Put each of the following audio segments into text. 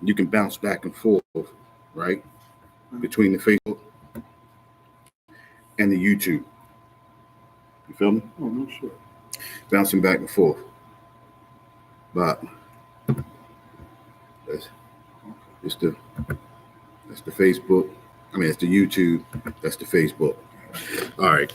you can bounce back and forth, right? Between the Facebook and the YouTube. You feel me? Oh, no, sure. Bouncing back and forth. But that's the Facebook. I mean, it's the YouTube. That's the Facebook. All right.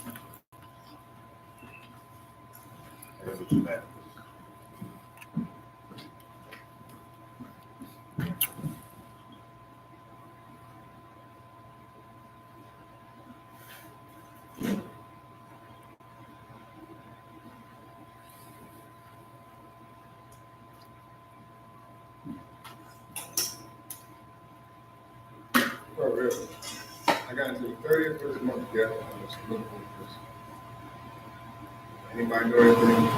Oh, really? I got into the 30th of this month, yeah. Anybody know anything?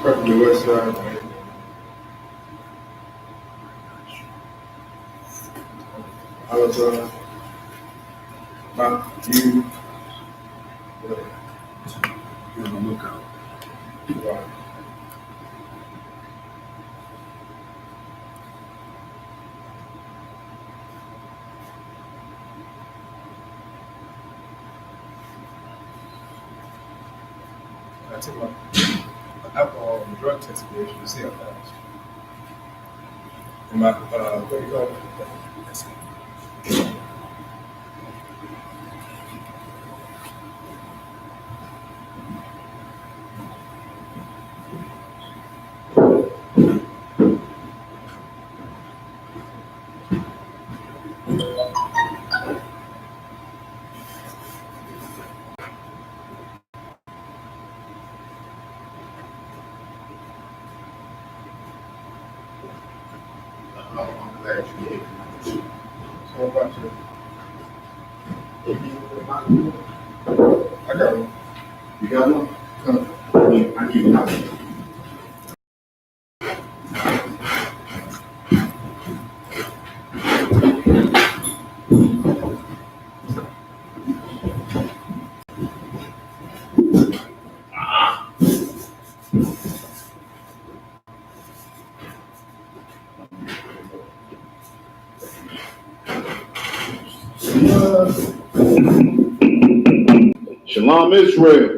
From the west side, right? I was about you. Be on the lookout. Right. I took my alcohol and drug test today to see how fast. And my, what do you call it? I'm glad you did. So about you. I got one. You got one? I need another. Shalom Israel.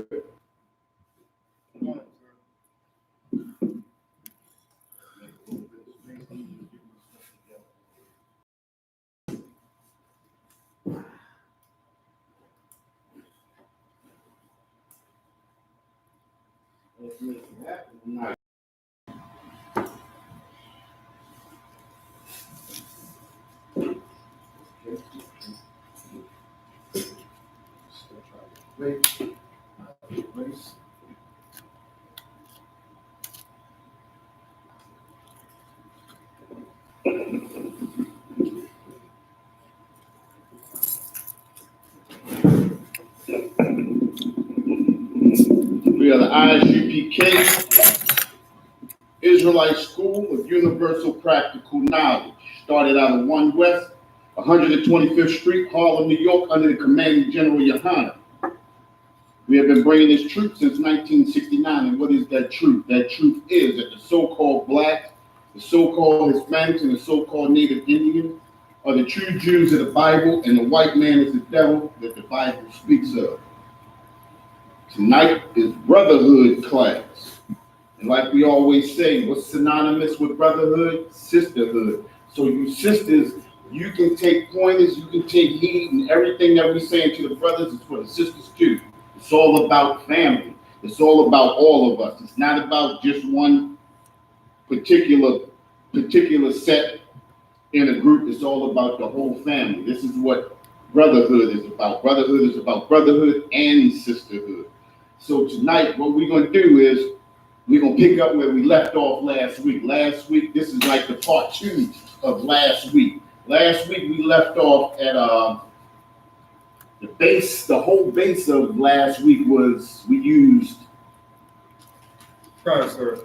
We are the Isupk Israelite School of Universal Practical Knowledge. Started out of 1 West, 125th Street, Harlem, New York, under the commanding General Yohana. We have been bringing this truth since 1969. And what is that truth? That truth is that the so-called blacks, the so-called Hispanics, and the so-called Native Indians are the true Jews of the Bible, and the white man is the devil that the Bible speaks of. Tonight is Brotherhood class. And like we always say, what's synonymous with brotherhood? Sisterhood. So you sisters, you can take pointers, you can take heed, and everything that we're saying to the brothers is for the sisters too. It's all about family. It's all about all of us. It's not about just one particular set in a group. It's all about the whole family. This is what brotherhood is about. Brotherhood is about brotherhood and sisterhood. So tonight, what we're going to do is we're going to pick up where we left off last week. Last week, this is like the part 2 of last week. Last week, we left off at the whole base of last week was we used. Right, sir.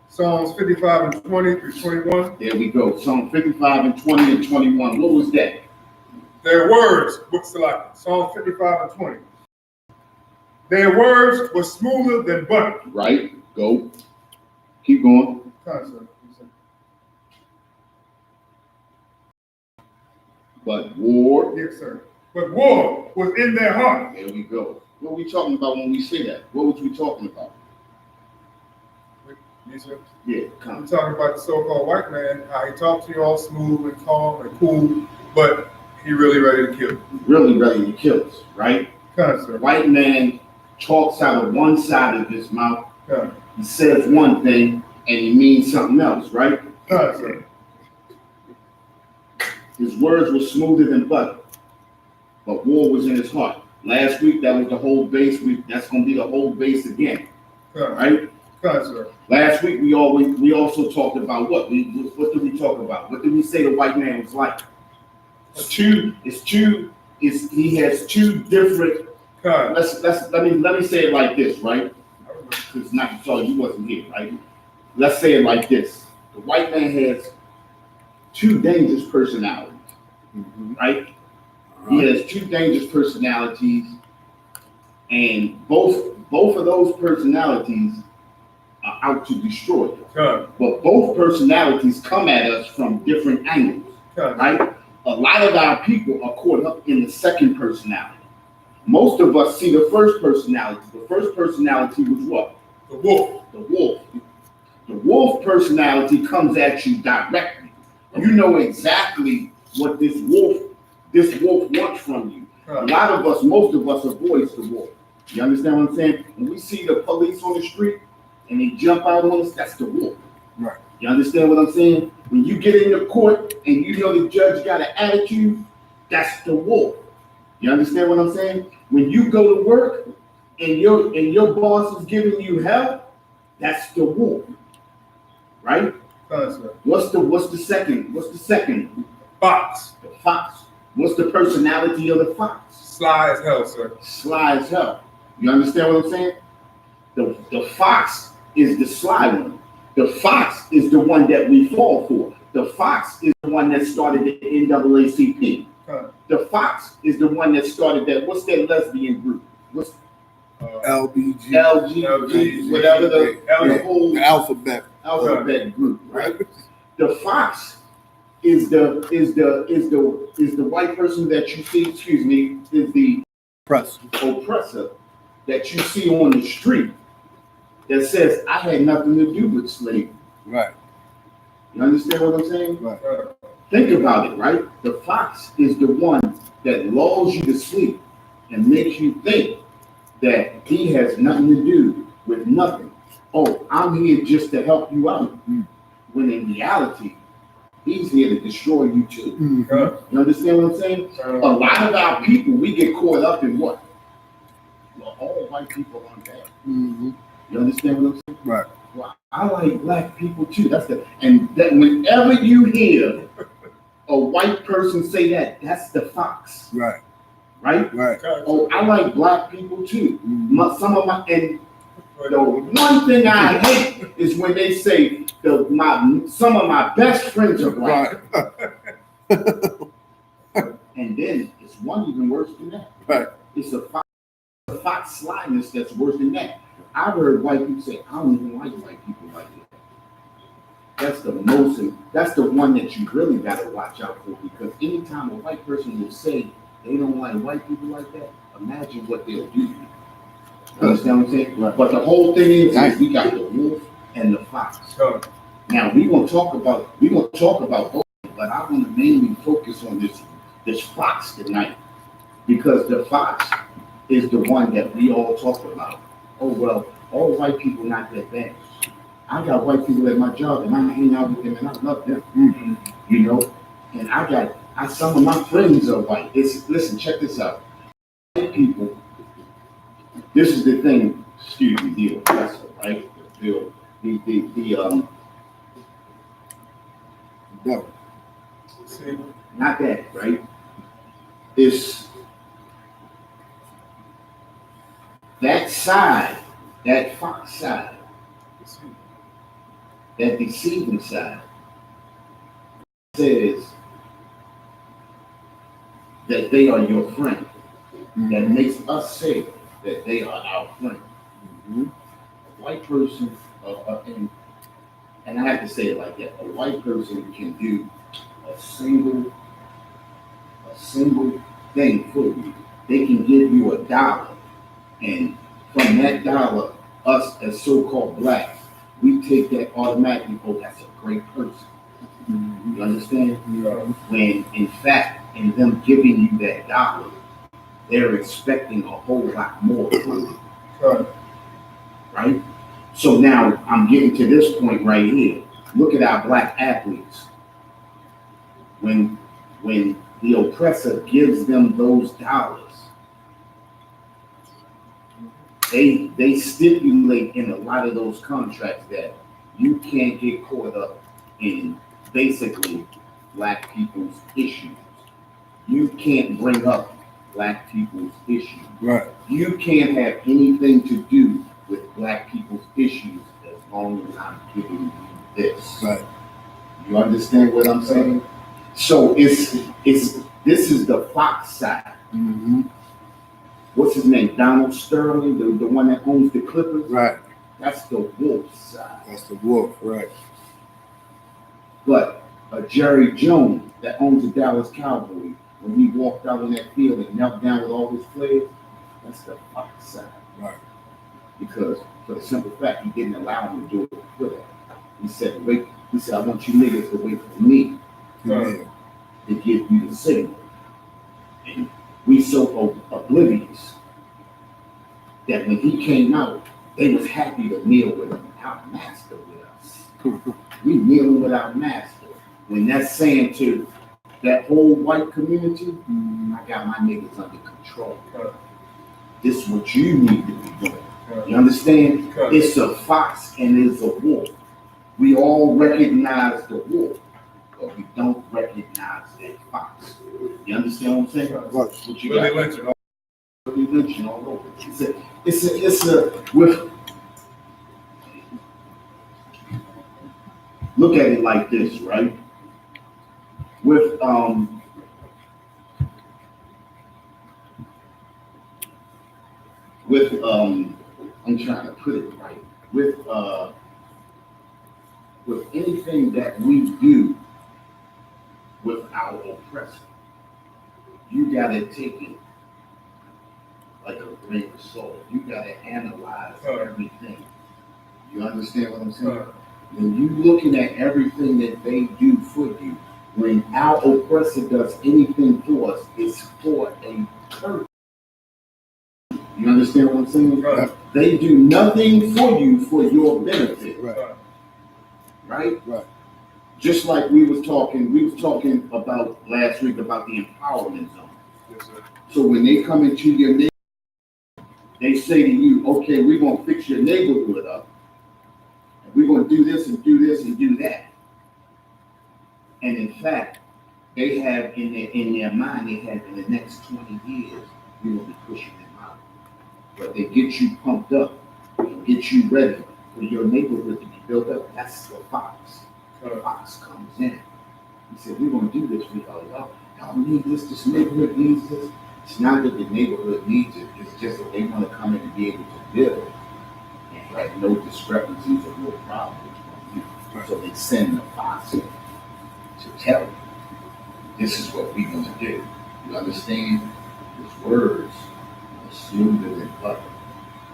Psalms 55 and 20 through 21. There we go. Psalm 55 and 20 and 21. What was that? Their words, what's the like? Psalm 55 and 20. Their words were smoother than butter. Right. Go. Keep going. Right, sir. But war. Yes, sir. But war was in their heart. There we go. What are we talking about when we say that? What was we talking about? Yes, sir. Yeah, I'm talking about the so-called white man, how he talks to you all smooth and calm and cool, but he really ready to kill you. Really ready to kill us, right? Sir. White man talks out of one side of his mouth. Yeah. He says one thing and he means something else, right? Sir. His words were smoother than butter, but war was in his heart. Last week, that was the whole base. That's going to be the whole base again, right? Sir. Last week, we also talked about what? What did we talk about? What did we say the white man was like? He has two different. Let me say it like this, right? Because not so you wasn't here, right? Let's say it like this: the white man has two dangerous personalities, right? He has two dangerous personalities, and both of those personalities are out to destroy you. But both personalities come at us from different angles, right? A lot of our people are caught up in the second personality. Most of us see the first personality. The first personality was what? The wolf. The wolf. The wolf personality comes at you directly. You know exactly what this wolf wants from you. A lot of us, most of us avoids the wolf. You understand what I'm saying? When we see the police on the street and they jump out on us, that's the wolf. Right. You understand what I'm saying? When you get in the court and you know the judge got an attitude, that's the wolf. You understand what I'm saying? When you go to work and your boss is giving you hell, that's the wolf. Right? What's the second? Fox. The fox. What's the personality of the fox? Sly as hell, sir. Sly as hell. You understand what I'm saying? The fox is the sly one. The fox is the one that we fall for. The fox is the one that started the NAACP. The fox is the one that started that. What's that lesbian group? What's LG, whatever the whole alphabet group, right? The fox is the white person that you see. Excuse me, is the oppressor that you see on the street that says, I had nothing to do with slavery. Right. You understand what I'm saying? Right. Think about it, right? The fox is the one that lulls you to sleep and makes you think that he has nothing to do with nothing. Oh, I'm here just to help you out. When in reality, he's here to destroy you too. You understand what I'm saying? A lot of our people, we get caught up in what? Well, all white people aren't bad. You understand what I'm saying? Right. Well, I like black people too. And that whenever you hear a white person say that, that's the fox. Right. Right? Right. Oh, I like black people too. The one thing I hate is when they say some of my best friends are black. And then it's one even worse than that. Right. It's a fox slyness that's worse than that. I've heard white people say, I don't even like white people like that. That's the one that you really got to watch out for, because anytime a white person will say they don't like white people like that, imagine what they'll do. You understand what I'm saying? Right. But the whole thing is we got the wolf and the fox. Now we're gonna talk about both, but I want to mainly focus on this fox tonight, because the fox is the one that we all talk about. Oh well, all white people not that bad. I got white people at my job and I hang out with them and I love them. You know, and some of my friends are white. Listen, check this out. White people, this is the thing, excuse me, the oppressor, right? No. Not that, right? It's that side, that fox side, that deceiving side, says that they are your friend. That makes us say that they are our friend. A white person, and I have to say it like that, a white person can do a single a single thing for you. They can give you $1, and from that dollar, us as so-called blacks, we take that automatically. Oh, that's a great person. You understand? When in fact, in them giving you that dollar, they're expecting a whole lot more from you. Right? So now I'm getting to this point right here. Look at our black athletes. When the oppressor gives them those dollars, they stipulate in a lot of those contracts that you can't get caught up in basically black people's issues. You can't bring up black people's issues. Right. You can't have anything to do with black people's issues as long as I'm giving you this. Right. You understand what I'm saying? So it's this is the Fox side. Mm-hmm. What's his name? Donald Sterling, the one that owns the Clippers. Right. That's the Wolf side. That's the wolf. Right. But Jerry Jones that owns the Dallas Cowboys, when he walked out on that field and knelt down with all his players, that's the Fox side. Right. Because for the simple fact he didn't allow him to do it for that. He said, wait, he said, I want you niggas to wait for me to give you the signal. And we so oblivious that when he came out, they was happy to kneel with him, our master with us. We kneeling with our master. When that's saying to that whole white community, I got my niggas under control. This is what you need to be doing. You understand? It's a fox and it's a wolf. We all recognize the wolf, but we don't recognize that fox. You understand what I'm saying? What you got? Willie Lynching all over. It's a with. Look at it like this, right? With I'm trying to put it right. With anything that we do with our oppressor, you gotta take it like a grain of salt. You gotta analyze everything. You understand what I'm saying? When you looking at everything that they do for you, when our oppressor does anything for us, it's for a purpose. You understand what I'm saying? Right. They do nothing for you for your benefit. Right. Right? Just like we was talking about last week about the empowerment zone. Yes, sir. So when they come into your neighborhood, they say to you, okay, we're gonna fix your neighborhood up. And we're gonna do this and do this and do that. And in fact, they have in their mind, they have in the next 20 years, we're gonna be pushing them out. But they get you pumped up and get you ready for your neighborhood to be built up. That's the fox. The fox comes in. He said, we're gonna do this for y'all. Y'all need this neighborhood needs this. It's not that the neighborhood needs it, it's just that they want to come in and be able to build and have no discrepancies or no problems from you. So they send the fox in to tell you, this is what we're gonna do. You understand? His words are smoother than butter.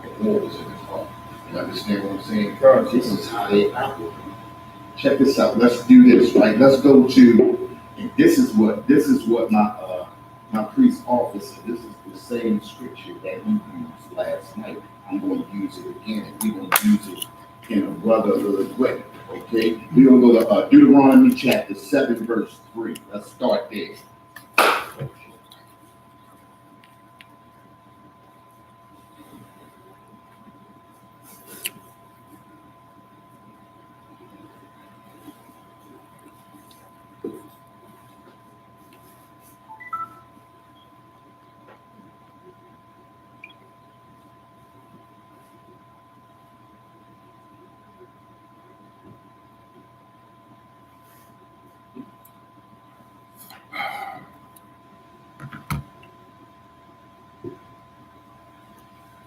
The walls in his heart. You understand what I'm saying? This is how they operate. Check this out. Let's do this, right? Let's go to, and this is what my priest officer, this is the same scripture that he used last night. I'm going to use it again, and we're going to use it in a brotherhood way, okay? We're going to go to Deuteronomy chapter 7, verse 3. Let's start there.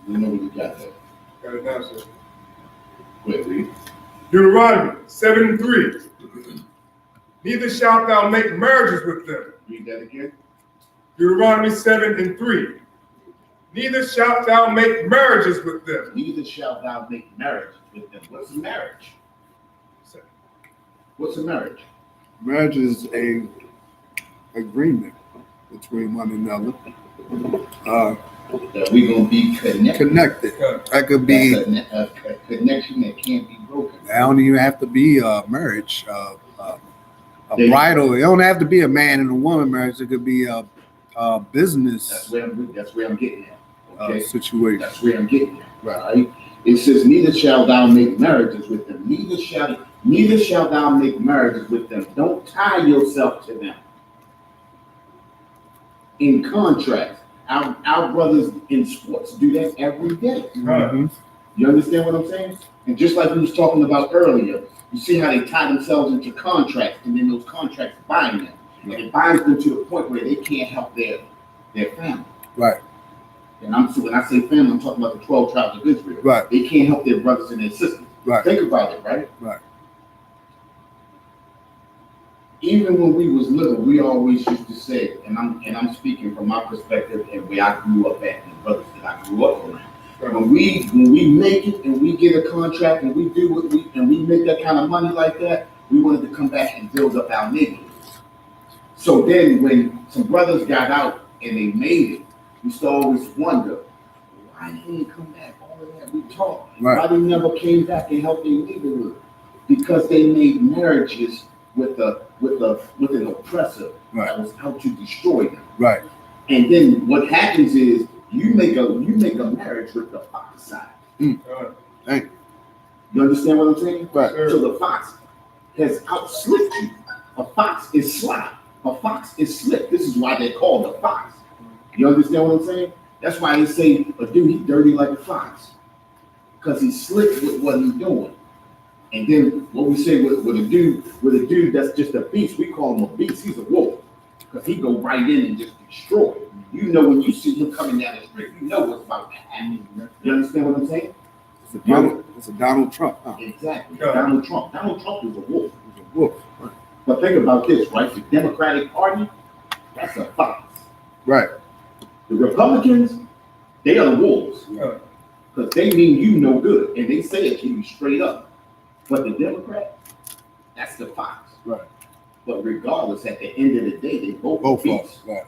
You know what you got there. Got it now, sir. Wait, read. Deuteronomy 7:3. Neither shalt thou make marriages with them. Read that again. Deuteronomy 7:3. Neither shalt thou make marriages with them. Neither shalt thou make marriages with them. What's a marriage? What's a marriage? Marriage is a agreement between one another. That we're gonna be connected. Connected. That could be. That's a connection that can't be broken. I don't even have to be a marriage, a bridal. It don't have to be a man and a woman marriage. It could be a business. That's where I'm getting at. Okay? Situation. That's where I'm getting at. Right? It says, neither shalt thou make marriages with them. Neither shalt thou make marriages with them. Don't tie yourself to them. In contrast, our brothers in sports do that every day. Mm-hmm. You understand what I'm saying? And just like we was talking about earlier, you see how they tie themselves into contracts, and then those contracts bind them. And it binds them to the point where they can't help their family. Right. And when I say family, I'm talking about the 12 tribes of Israel. Right. They can't help their brothers and their sisters. Right. Think about it, right? Right. Even when we was little, we always used to say, and I'm speaking from my perspective and where I grew up at, and the brothers that I grew up around. When we make it and we get a contract and we do we make that kind of money like that, we wanted to come back and build up our neighborhood. So then when some brothers got out and they made it, we used to always wonder, why they didn't come back? All of that we talked. Right. Why they never came back and helped their neighborhood? Because they made marriages with an oppressor that was out to destroy them. Right. And then what happens is you make a marriage with the fox side. Thank you. You understand what I'm saying? Right. So the fox has outslipped you. A fox is sly. A fox is slick. This is why they're called a fox. You understand what I'm saying? That's why they say a dude, he's dirty like a fox. Because he's slick with what he's doing. And then what we say with a dude that's just a beast, we call him a beast. He's a wolf. Because he go right in and just destroy. You know when you see him coming down the street, you know what's about to happen. You understand what I'm saying? It's a Donald Trump. Huh? Exactly. Donald Trump. Donald Trump is a wolf. He's a wolf. Right. But think about this, right? The Democratic Party, that's a fox. Right. The Republicans, they are the wolves. Because they mean you no good. And they say it to you straight up. But the Democrat, that's the fox. Right. But regardless, at the end of the day, they both are beasts. Right.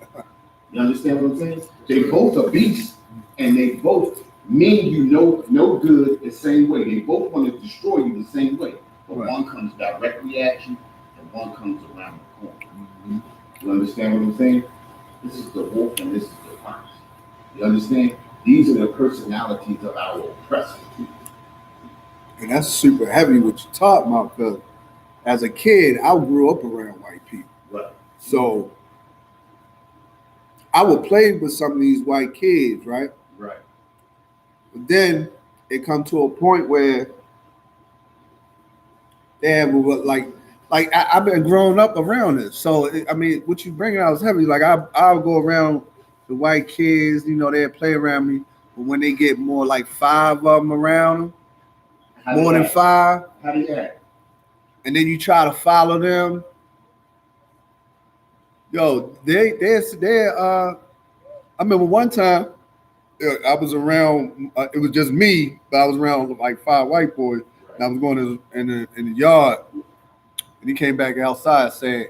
You understand what I'm saying? They both are beasts, and they both mean you no good the same way. They both want to destroy you the same way. But Right. one comes directly at you, and one comes around the corner. Mm-hmm. You understand what I'm saying? This is the wolf, and this is the fox. You understand? These are the personalities of our oppressors. And that's super heavy what you talking about, because as a kid, I grew up around white people. Right. So I would play with some of these white kids, right? Right. But then it come to a point where they have like I've been growing up around this. So I mean, what you bringing out is heavy. Like I'll go around the white kids, they'll play around me. But when they get more like 5 of them around them, more than 5. How do you act? And then you try to follow them. Yo, I remember one time I was around. It was just me, but I was around like 5 white boys. And I was going in the yard, and he came back outside saying,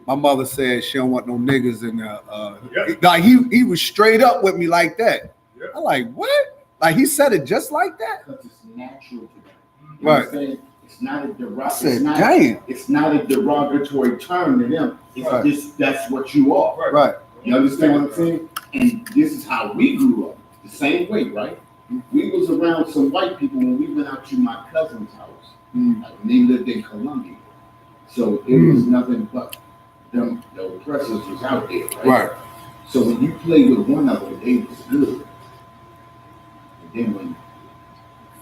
"My mother said she don't want no niggas in there." Like he was straight up with me like that. Yeah. I'm like, what? Like he said it just like that. Because it's natural to them. Right. It's not a It's not a derogatory term to them. It's Right. just that's what you are. Right. You understand what I'm saying? And this is how we grew up. The same way, right? We was around some white people when we went out to my cousin's house. Like when they lived in Columbia. So it was nothing but them, the oppressors was out there, right? Right. So when you play with one of them, they was good. And then when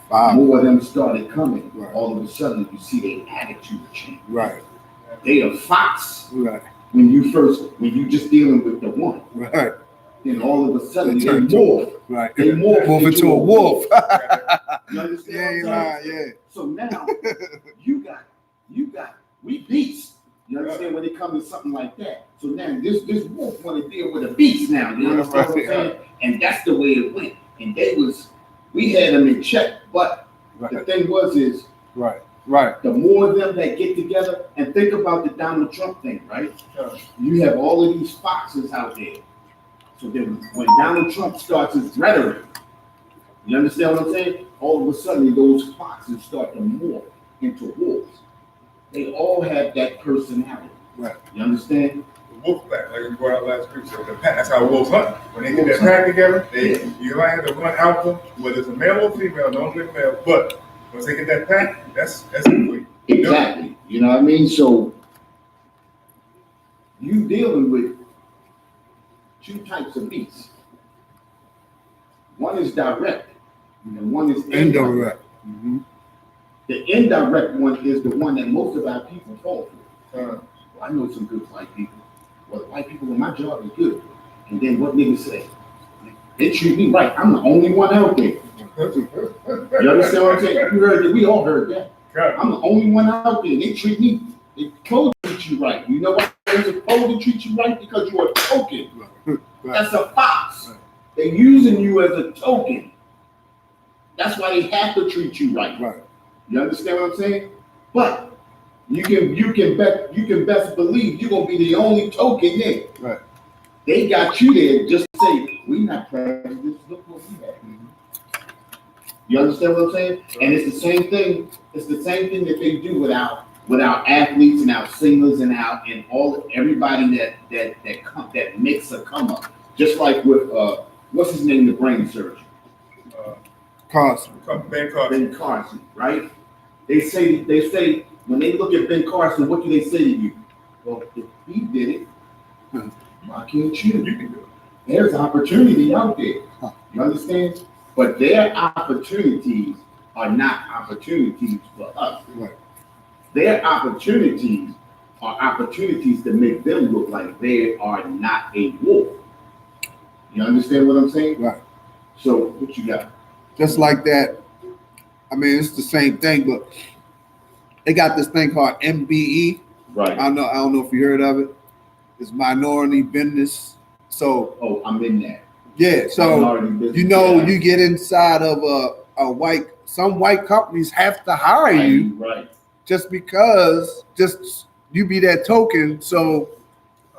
5. more of them started coming, Right. all of a sudden you see their attitude change. Right. They are fox Right. when you just dealing with the one. Right. Then all of a sudden They they turn morph. Right. They morph into a wolf. You understand Yeah, what I'm saying? yeah. So now you got we beasts. You understand when it comes to something like that? So now this wolf want to deal with a beast now. You understand what I'm saying? And that's the way it went. And we had them in check. But the thing is, right. the more of them that get together, and think about the Donald Trump thing, right? You have all of these foxes out there. So then when Donald Trump starts his rhetoric, you understand what I'm saying? All of a sudden, those foxes start to morph into wolves. They all have that personality. Right. You understand? The wolf pack, like we brought out last week. So the pack, that's how wolves hunt. When they get their pack together, you might have to run alpha, whether it's a male or female, don't get male. But once they get that pack, that's complete. Exactly. You know what I mean? So you dealing with two types of beasts. One is direct, and one is indirect. Mm-hmm. The indirect one is the one that most of our people fall for. Well, I know some good white people. Well, the white people in my job is good. And then what niggas say? They treat me right. I'm the only one out there. You understand what I'm saying? You heard that. We all heard that. I'm the only one out there. They treat me. They supposed to treat you right. You know why they're supposed to treat you right? Because you're a token. Right. That's a fox. Right. They're using you as a token. That's why they have to treat you right. Right. You understand what I'm saying? But you can best believe you're gonna be the only token there. Right. They got you there just to say, we're not prejudiced, look what we have. Mm-hmm. You understand what I'm saying? Right. And it's the same thing, that they do with our athletes and our singers and everybody that makes a come up. Just like with what's his name, the brain surgeon? Ben Carson, right? They say when they look at Ben Carson, what do they say to you? Well, if he did it, why can't you? You can do it. There's opportunity out there. You understand? But their opportunities are not opportunities for us. Right. Their opportunities are opportunities to make them look like they are not a wolf. You understand what I'm saying? Right. So what you got? Just like that. I mean, it's the same thing, but they got this thing called MBE. Right. I don't know if you heard of it. It's minority business. So I'm in that. Yeah. So you get inside of some white companies have to hire you. Right. Just because you be that token, so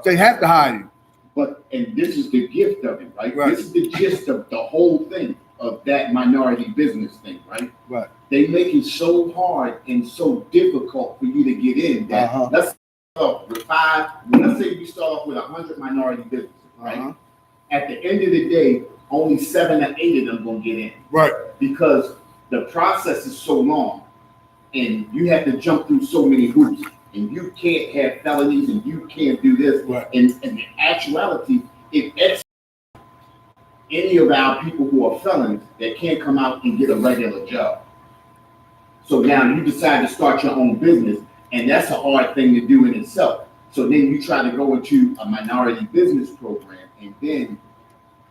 they have to hire you. And this is the gift of it, right? This is the gist of the whole thing of that minority business thing, right? Right. They make it so hard and so difficult for you to get in that let's start off with 5. Let's say you start off with 100 minority businesses, right? At the end of the day, only 7 or 8 of them gonna get in, right? Because the process is so long, and you have to jump through so many hoops, and you can't have felonies, and you can't do this. Right. And in actuality, if any of our people who are felons that can't come out and get a regular job. So now you decide to start your own business, and that's a hard thing to do in itself. So then you try to go into a minority business program, and then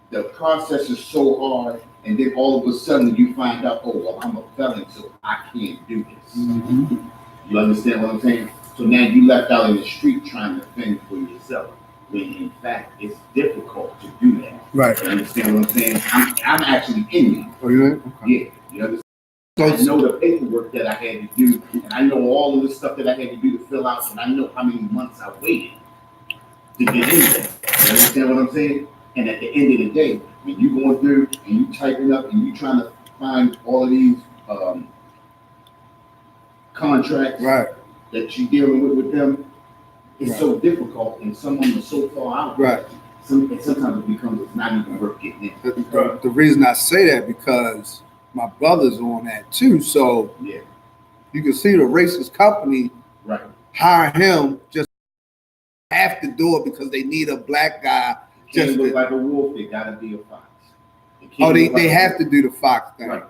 the process is so hard, and then all of a sudden you find out, oh, well, I'm a felon, so I can't do this. Mm-hmm. You understand what I'm saying? So now you left out in the street trying to fend for yourself, when in fact it's difficult to do that. Right. You understand what I'm saying? I'm actually in there. Oh, you in? Okay. Yeah. You understand? I know the paperwork that I had to do, and I know all of the stuff that I had to do to fill out, and I know how many months I waited to get in there. You understand what I'm saying? And at the end of the day, when you going through and you typing up and you trying to find all of these contracts that you're dealing with them, it's so difficult, and some of them are so far out. Right. Sometimes it becomes it's not even worth getting in. The reason I say that because my brother's on that too, so yeah, you can see the racist company hire him, just have to do it because they need a black guy. Can't look like a wolf, they gotta be a fox. They have to do the fox thing. Right.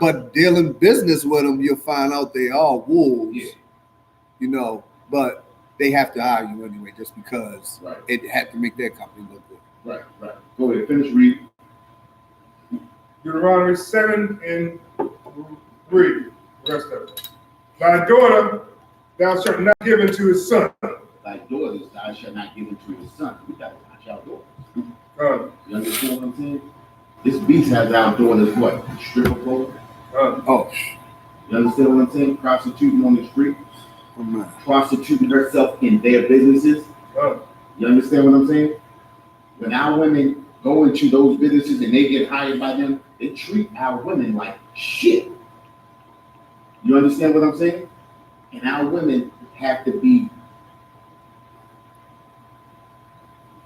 But dealing business with them, you'll find out they are wolves. Yeah. You know, but they have to hire you anyway, just because it had to make their company look good. Right. Go ahead, finish reading. Deuteronomy 7 and read the rest of it. Thy daughter thou shalt not give unto his son. Thy daughters thou shalt not give unto his son. We gotta watch our daughters. You understand what I'm saying? This beast has our daughters what? Stripper pole. You understand what I'm saying? Prostituting on the street. Prostituting herself in their businesses. You understand what I'm saying? When our women go into those businesses and they get hired by them, they treat our women like shit. You understand what I'm saying? And our women have to be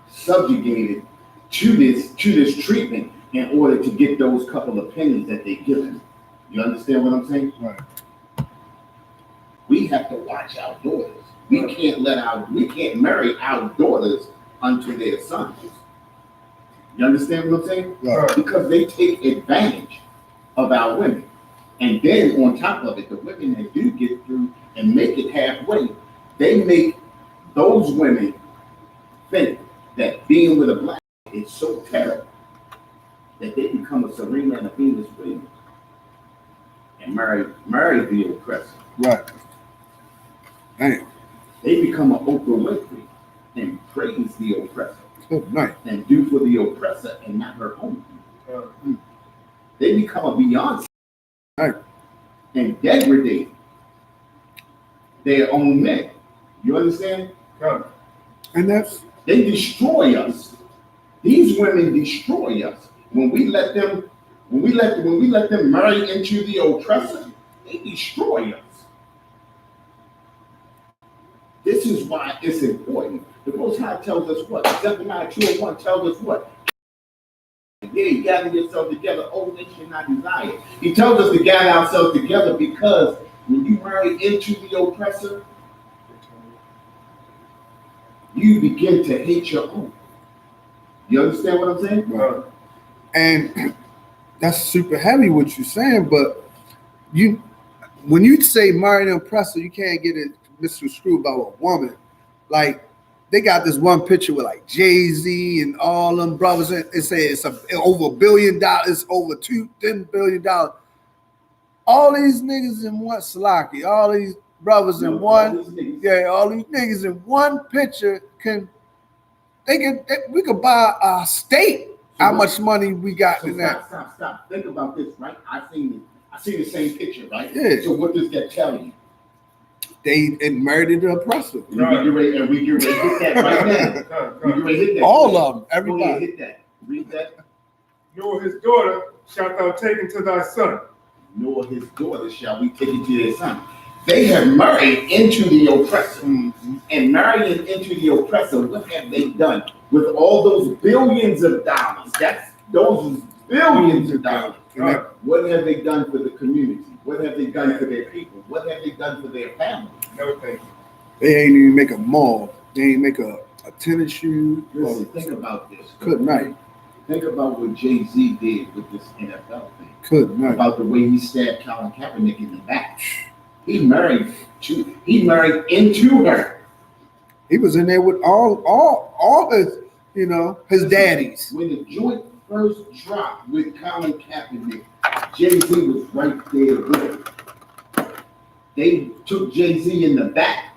subjugated to this treatment in order to get those couple of pennies that they give them. You understand what I'm saying? Right. We have to watch our daughters. We can't marry our daughters unto their sons. You understand what I'm saying? Right. Because they take advantage of our women. And then on top of it, the women that do get through and make it halfway, they make those women think that being with a black is so terrible that they become a Serena and a Venus Williams and marry the oppressor. Right. Damn. They become an Oprah Winfrey and praise the oppressor. Good night. And do for the oppressor and not her own people. They become a Beyonce. Right. And degrade their own men. You understand? And that's they destroy us. These women destroy us. When we let them marry into the oppressor, they destroy us. This is why it's important. The Most High tells us what? Zephaniah 2:1 tells us what? Yeah, gather yourself together, O nation not desire. He tells us to gather ourselves together because when you marry into the oppressor, you begin to hate your own. You understand what I'm saying? right. And that's super heavy what you're saying, but when you say marry the oppressor, you can't get it misconstrued about a woman. Like they got this one picture with like Jay-Z and all them brothers, and it says it's over $1 billion, over $10 billion. All these niggas in one Salaki, all these brothers in one, all these niggas in one picture we could buy a state. So how much money we got in that? Stop. Think about this, right? I seen the same picture, right? Yeah. So what does that tell you? They murdered the oppressor. We get ready to hit that right now. We get ready to hit that. All of them, everybody. Hit that. Read that. Nor his daughter shalt thou take into thy son. Nor his daughter shall we take into their son. They have married into the oppressor. Mm-hmm. And marrying into the oppressor, what have they done with all those billions of dollars? Those billions of dollars. Right. What have they done for the community? What have they done for their people? What have they done for their family? No thing. They ain't even make a mall. They ain't make a tennis shoe. Listen, think about this. Good night. Think about what Jay-Z did with this NFL thing. Good night. About the way he stabbed Colin Kaepernick in the back. He married into her. He was in there with all his, his daddies. When the joint first dropped with Colin Kaepernick, Jay-Z was right there with him. They took Jay-Z in the back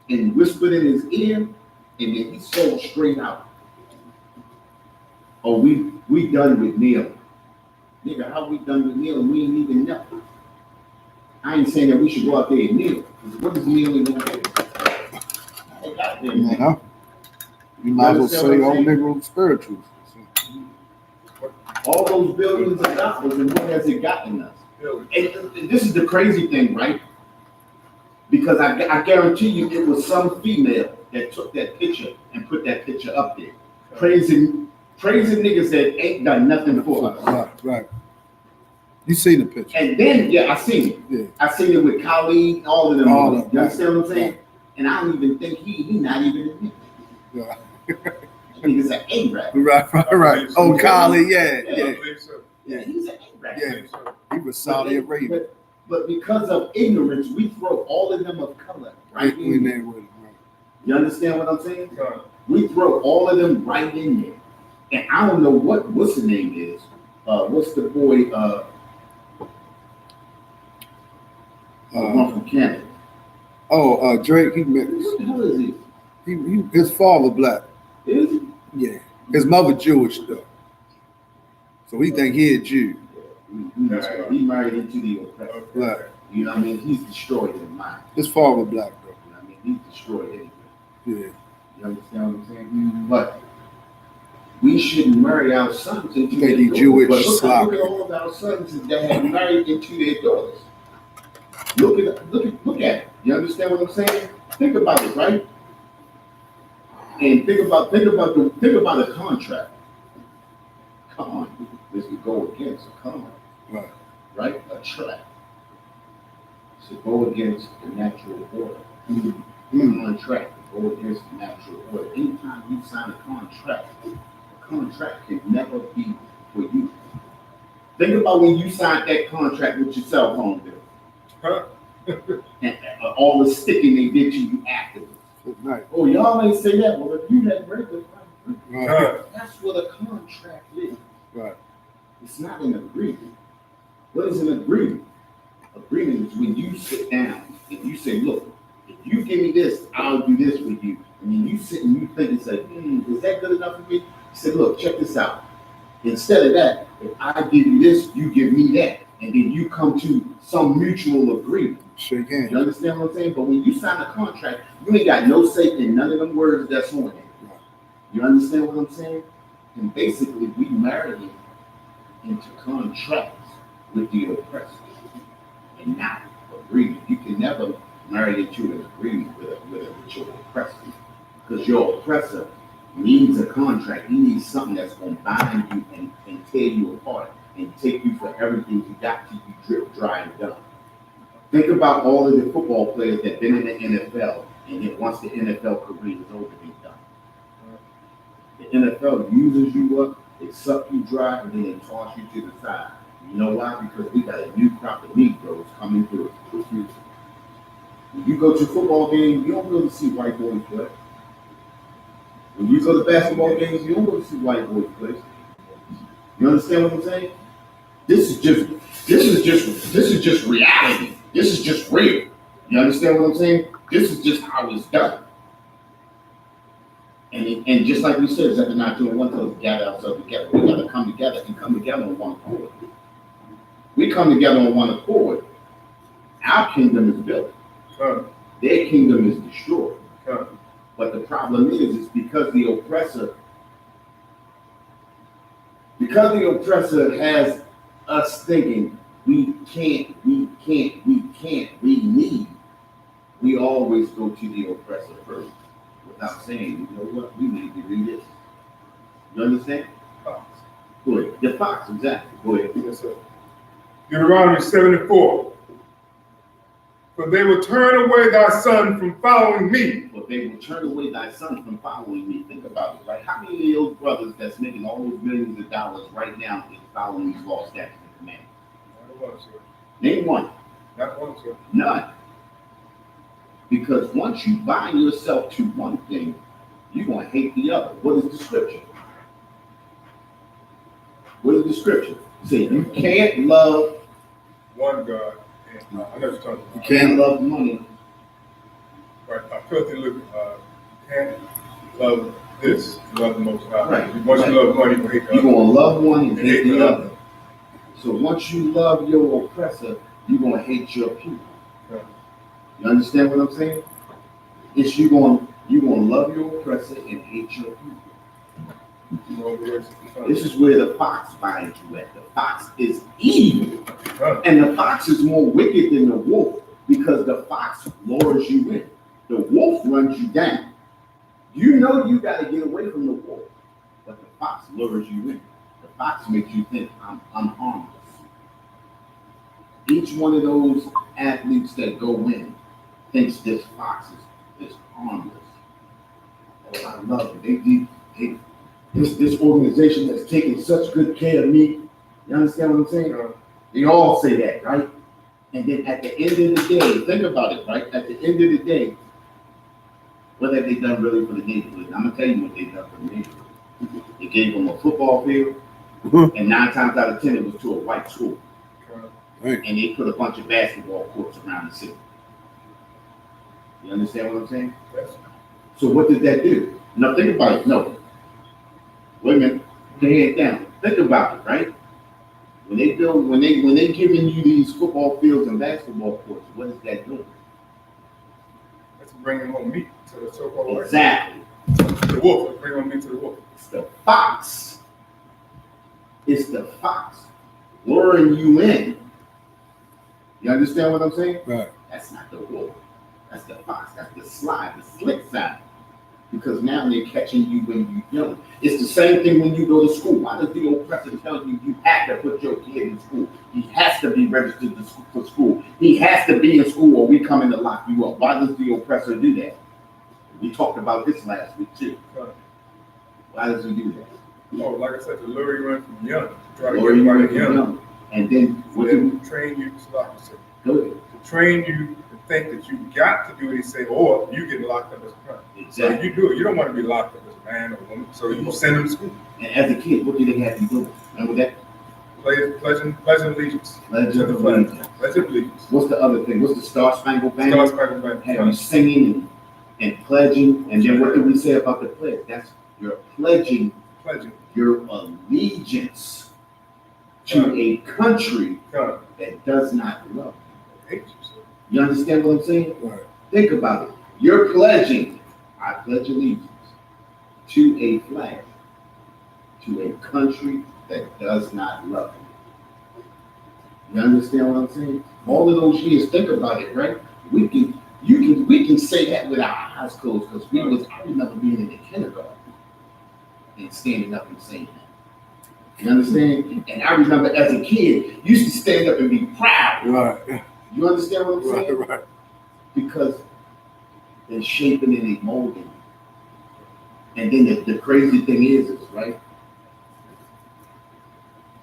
and whispered in his ear, and then he sold straight out. Oh, we done with Neil. Nigga, how we done with Neil? We ain't even know. I ain't saying that we should go out there and kneel. What is kneeling gonna do? You might as well say all Negro spirituals. All those billions of dollars, and what has it gotten us? And this is the crazy thing, right? Because I guarantee you it was some female that took that picture and put that picture up there. Praising niggas that ain't done nothing for us. Right. You seen the picture. And then, I seen it. Yeah. I seen it with Khalid, all of them. You understand what I'm saying? And I don't even think he not even in it. Yeah. He's an A-rap. Right. Oh, Khalid, yeah. He's an A-rap. Yeah, he was Saudi Arabia. But because of ignorance, we throw all of them of color right in there. Right. You understand what I'm saying? We throw all of them right in there. And I don't know what's the name is. What's the boy? One from Canada. Oh, Drake, he mixed. What the hell is he? His father black. Is he? Yeah. His mother Jewish though. So he think he a Jew. He married into the oppressor. Black. You know what I mean? He's destroyed his mind. His father black though. You know what I mean? He's destroyed anything. Yeah. You understand what I'm saying? But we shouldn't marry our sons into their Maybe daughters. Jewish But look sloppy. at all of our sons that have married into their daughters. Look at it. You understand what I'm saying? Think about it, right? And think about the contract. Come on, this would go against a contract, right? A track. So go against the natural order. Contract go against the natural order. Anytime you sign a contract can never be for you. Think about when you signed that contract with your cell phone bill. Huh? And all the sticking they did to you afterwards. Right. Oh, y'all ain't say that. Well, if you had read it, Right. that's what a contract is. Right. It's not an agreement. What is an agreement? Agreement is when you sit down and you say, look, if you give me this, I'll do this with you. And then you sit and you think and say, is that good enough for me? You say, look, check this out. Instead of that, if I give you this, you give me that. And then you come to some mutual agreement. Shake hands. You understand what I'm saying? But when you sign a contract, you ain't got no say in none of them words that's on it. You understand what I'm saying? And basically, we marry into contracts with the oppressor and not agreement. You can never marry into an agreement with your oppressor, because your oppressor needs a contract. He needs something that's going to bind you and tear you apart and take you for everything you got till you drip, dry, and done. Think about all of the football players that been in the NFL, and then once the NFL career is over, they're done. The NFL uses you up, they suck you dry, and then they toss you to the side. You know why? Because we got a new crop of Negroes coming through. When you go to football games, you don't go to see white boys play. When you go to basketball games, you don't go to see white boys play. You understand what I'm saying? This is just reality. This is just real. You understand what I'm saying? This is just how it's done. And just like we said, it's after not doing one thing, gather ourselves together. We got to come together and come together on one accord. We come together on one accord. Our kingdom is built. Their kingdom is destroyed. But the problem is because the oppressor has us thinking we need, we always go to the oppressor first without saying, you know what, we need to do this. You understand? Go ahead. The fox, exactly. Go ahead. Yes, sir. Deuteronomy 74. For they will turn away thy son from following me. But they will turn away thy son from following me. Think about it, right? How many of those brothers that's making all those millions of dollars right now is following these law, statutes, and commandments? Not one, sir. Name one. Not one, sir. None. Because once you bind yourself to one thing, you're going to hate the other. What is the scripture? What is the scripture? Say you can't love One God. And, I know you're talking You about. can't love money. Right. I filthy living. You can't love this. You love the Most High. Right. Once Right. you love money, you hate the You're other. going to love one and And hate the other. So once you love your oppressor, you're going to hate your people. Yeah. You understand what I'm saying? It's you're going to love your oppressor and hate your people. This is where the fox finds you at. The fox is evil. And the fox is more wicked than the wolf because the fox lures you in. The wolf runs you down. You know you got to get away from the wolf, but the fox lures you in. The fox makes you think, I'm harmless. Each one of those athletes that go in thinks this fox is harmless. Oh, I love it. This organization that's taking such good care of me. You understand what I'm saying? They all say that, right? And then at the end of the day, think about it, right? At the end of the day, what have they done really for the neighborhood? I'm gonna tell you what they've done for the neighborhood. They gave them a football field, and 9 times out of 10 it was to a white school. And they put a bunch of basketball courts around the city. You understand what I'm saying? Yes. So what did that do? Now think about it. No. Wait a minute. Put your head down. Think about it, right? When they giving you these football fields and basketball courts, what is that doing? That's bringing more meat to the so-called Exactly. The wolf. It's bringing more meat to the wolf. It's the fox. It's the fox luring you in. You understand what I'm saying? Right. That's not the wolf. That's the fox. That's the slide, the slick side. Because now they're catching you when you're young. It's the same thing when you go to school. Why does the oppressor tell you you have to put your kid in school? He has to be registered for school. He has to be in school or we come in to lock you up. Why does the oppressor do that? We talked about this last week too. Why does he do that? Oh, like I said, to lure you in from young. To try to Lure get you in everybody from young. young. And then what do we Train you, like I said, do? to train you to think that you got to do what he say, or you get locked up as a crime. So Exactly. you do it. You don't want to be locked up as a man or woman. So you send them to school. And as a kid, what do they have you do? Remember that? Pledge allegiance. Pledge To of the flag. Allegiance. Pledge of allegiance. What's the other thing? What's the Star Spangled Banner? Star Spangled Banner. Have you singing and pledging? And then what did we say about the pledge? That's you're pledging Pledging. your allegiance to a country God. that does not love I hate you, sir. you. You understand what I'm saying? Right. Think about it. You're pledging, I pledge allegiance to a flag, to a country that does not love you. You understand what I'm saying? All of those years, think about it, right? We can say that with our eyes closed because I remember being in the kindergarten and standing up and saying that. You understand? And I remember as a kid, used to stand up and be proud. Right. You understand what I'm saying? Right. Because they're shaping and they're molding. And then the crazy thing is right?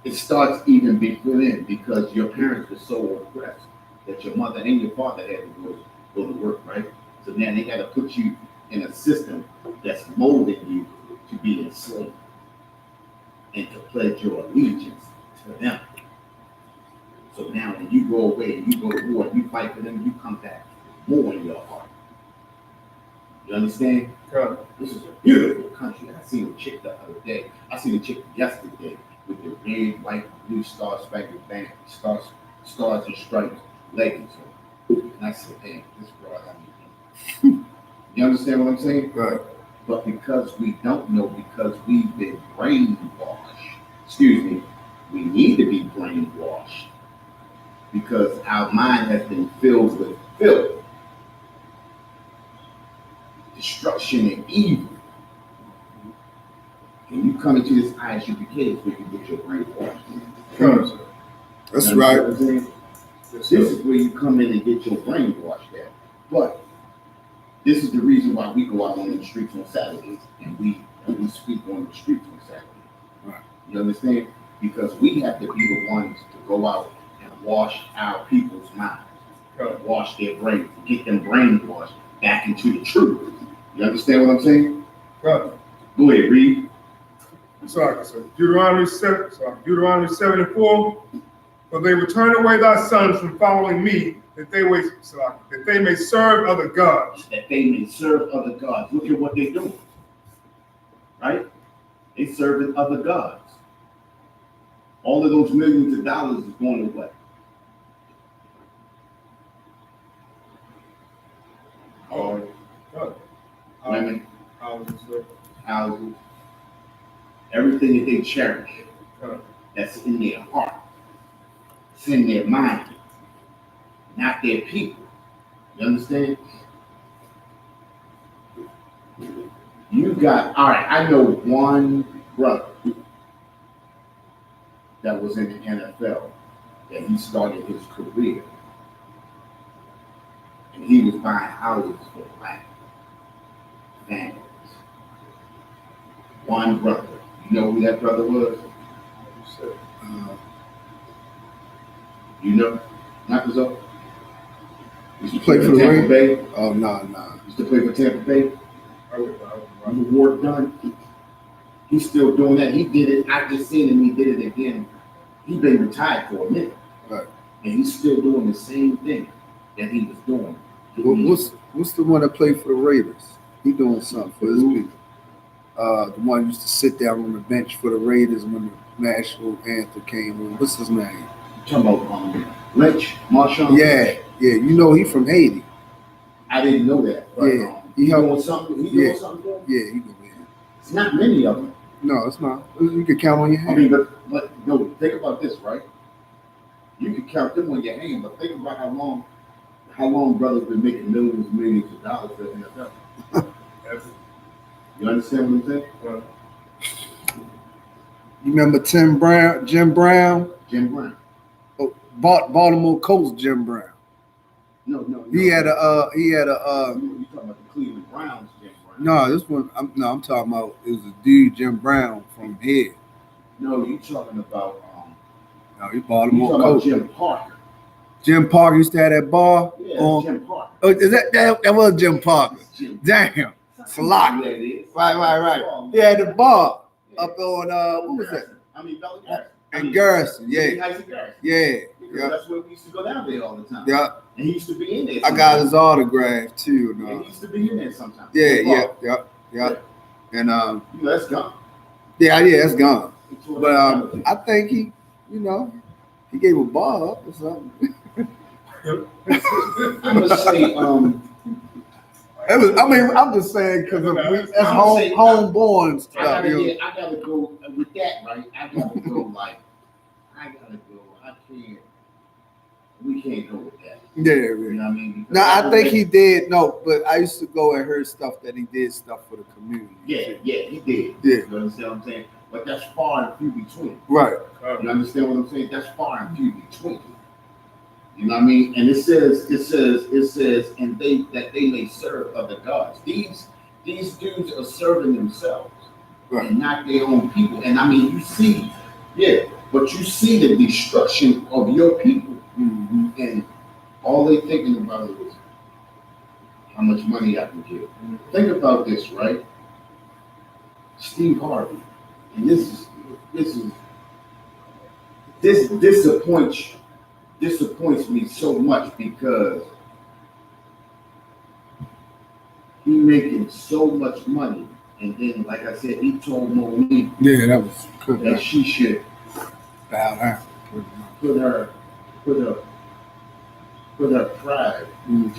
It starts even before then because your parents were so oppressed that your mother and your father had to go to work, right? So now they got to put you in a system that's molding you to be enslaved and to pledge your allegiance to them. So now when you go away and you go to war and you fight for them, you come back more in your heart. You understand? God. This is a beautiful country. I seen a chick the other day. I seen a chick yesterday with the red, white, blue Star Spangled Banner, stars and stripes leggings on. And I said, damn, this broad, I mean, you understand what I'm saying? Right. But because we don't know, because we've been brainwashed, we need to be brainwashed because our mind has been filled with filth, destruction, and evil. And you come into this Isupk is where you get your brain washed. That's You right. understand what I'm saying? This is where you come in and get your brain washed at. But this is the reason why we go out on the streets on Saturdays and we speak on the streets on Saturdays. Right. You understand? Because we have to be the ones to go out and wash our people's minds, wash their brains, get them brainwashed back into the truth. You understand what I'm saying? God. Go ahead, read. So Deuteronomy 7:4. For they will turn away thy sons from following me, that they may serve other gods. That they may serve other gods. Look at what they're doing. Right? They serving other gods. All of those millions of dollars is going away. God. Women, Houses. houses, everything that they cherish, God. that's in their heart, it's in their mind, not their people. You understand? You got, all right, I know one brother that was in the NFL, that he started his career, and he was buying houses for black families. One brother. You know who that brother was? You know? Not so. Used to Play for the Tampa Ring? Bay. Oh, nah. Used to play for Tampa Bay. Right. The war done. He's still doing that. He did it. I just seen him. He did it again. He's been retired for a minute. Right. And he's still doing the same thing that he was doing. What's the one that played for the Raiders? He doing something for his people. The one used to sit down on the bench for the Raiders when the national anthem came on. What's his name? You talking about Lynch, Marshawn? Yeah. You know he from Haiti. I didn't know that. But, Yeah. He helped- doing something. He doing something for him? Yeah, he doing it. It's not many of them. No, it's not. You can count on your I hand. mean, but no. Think about this, right? You can count them on your hand, but think about how long brothers been making millions of dollars for the NFL. You understand what I'm saying? You remember Jim Brown? Jim Brown. Oh, Baltimore Colts Jim Brown. No. He had a. You talking about the Cleveland Browns, Jim Brown? No, this one. I'm talking about. It was a dude Jim Brown from here. No, you talking about No, he you Baltimore talking about Colts. Jim Parker? Jim Parker used to have that bar. Yeah, Jim Parker. Oh, is that was Jim Parker? Jim. Damn. Slot. Yeah, it is. Right. He had the bar up on what was that? I mean, Bella Garrison. In Garrison. Yeah. Garrison. Yeah. That's where we used to go down there all the time. Yeah. And he used to be in there. I got his autograph too. Yeah, No. he used to be in there sometimes. Yeah. And You know, that's gone. yeah, it's gone. It's what But I think he gave a bar up or something. I'm gonna say, I'm just saying because that's homeborn stuff. I gotta go with that, right? I gotta go. We can't go with that. Yeah. You know what I mean? No, I think he did. No, but I used to go and hear stuff that he did stuff for the community. Yeah, he did. Yeah. You understand what I'm saying? But that's far and few between. Right. You understand what I'm saying? That's far and few between. You know what I mean? And it says, and that they may serve other gods. These dudes are serving themselves, Right. and not their own people. And I mean, you see the destruction of your people, and all they thinking about is how much money I can get. Think about this, right? Steve Harvey, and this disappoints me so much because he making so much money, and then, like I said, he told Monique That was good. that she should Bow down. put her pride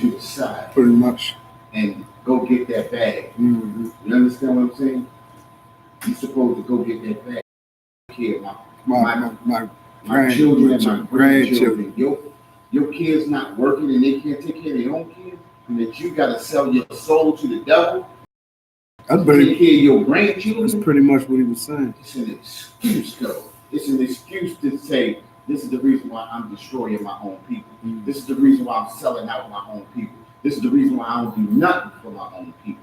to the side Pretty much. and go get that bag. Mm-hmm. You understand what I'm saying? You're supposed to go get that bag. Take care of my children and my grandchildren. Your kids not working and they can't take care of their own kids, and that you got to sell your soul to the devil. That's Take care of your grandchildren. pretty much what he was saying. It's an excuse, though. It's an excuse to say, this is the reason why I'm destroying my own people. This is the reason why I'm selling out my own people. This is the reason why I don't do nothing for my own people.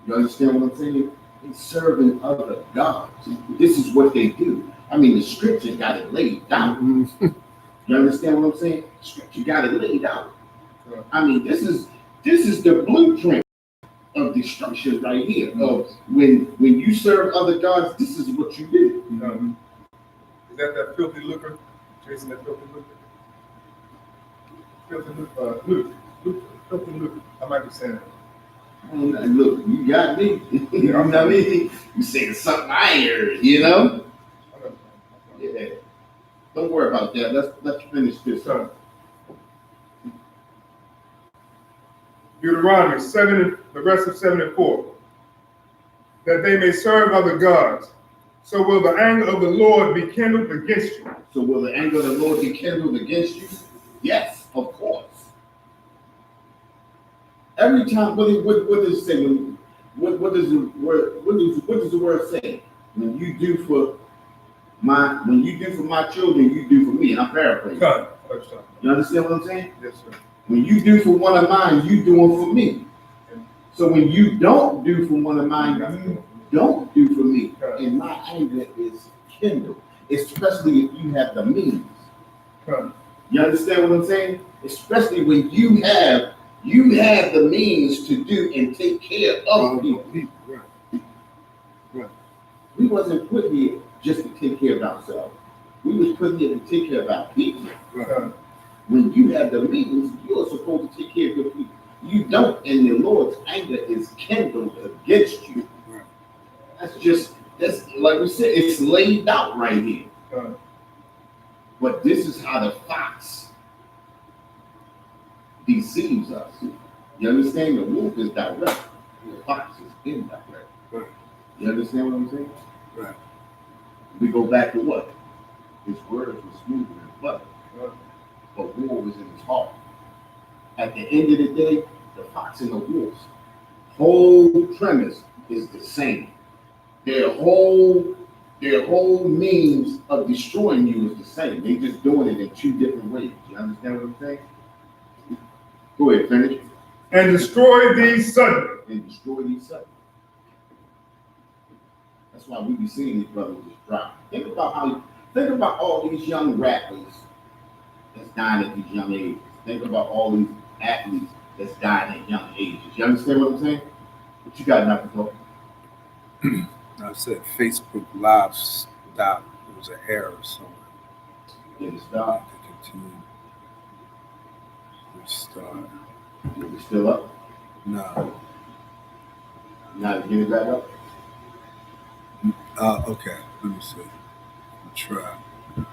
You understand what I'm saying? They're serving other gods. This is what they do. I mean, the scripture got it laid down. You understand what I'm saying? The scripture got it laid out. I mean, this is the blueprint of destruction right here. Of when you serve other gods, this is what you do. Is that filthy lucre? Chasing that filthy lucre? Filthy lucre. I might be saying that. And look, you got me. You know what I mean? You saying something I heard, you know? Yeah. Don't worry about that. Let's finish this up. Deuteronomy 7, the rest of 7 and 4. That they may serve other gods. So will the anger of the Lord be kindled against you? So will the anger of the Lord be kindled against you? Yes, of course. Every time, what does it say? What does the word say? When you do for my children, you do for me. And I'm paraphrasing. You understand what I'm saying? Yes, sir. When you do for one of mine, you doing for me. So when you don't do for one of mine, you don't do for me. And my anger is kindled, especially if you have the means. You understand what I'm saying? Especially when you have the means to do and take care of people. Right. We wasn't put here just to take care of ourselves. We was put here to take care of our people. Right. When you have the means, you're supposed to take care of your people. You don't, and the Lord's anger is kindled against you. Right. That's like we said, it's laid out right here. Right. But this is how the fox deceives us. You understand? The wolf is direct. The fox is indirect. Right. You understand what I'm saying? Right. We go back to what? His words were smooth and butter, Right. but war was in his heart. At the end of the day, the fox and the wolf's whole premise is the same. Their whole means of destroying you is the same. They just doing it in two different ways. You understand what I'm saying? Go ahead, finish. And destroy these suddenly. And destroy these suddenly. That's why we be seeing these brothers just drop. Think about all these young rappers that's dying at these young ages. Think about all these athletes that's dying at young ages. You understand what I'm saying? But you got nothing to talk. I said Facebook Live stopped. It was an error somewhere. Did it stop? Continue. Restart. Is it still up? No. Now to get it back up? Okay. Let me see. I'll try. I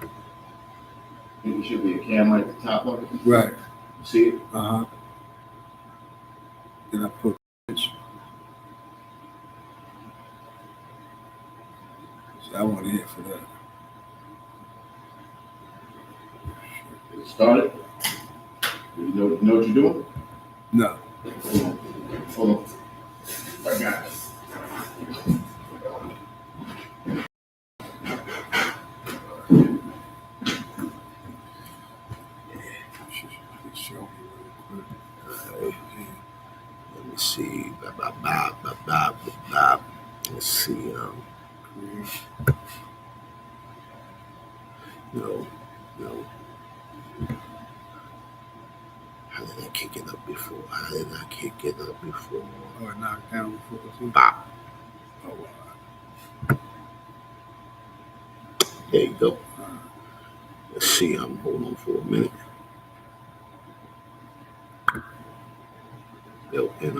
think there should be a camera at the top of it. Right. See it? Uh-huh. Then I put picture. So I want to hear for that. It started. You know what you're doing? No. Hold on. I got it. Show me real quick. Let me see. Let's see. No. How did I kick it up before? Oh, knocked down before. Bop. Oh, wow. There you go. Let's see. I'm holding on for a minute. Yo, and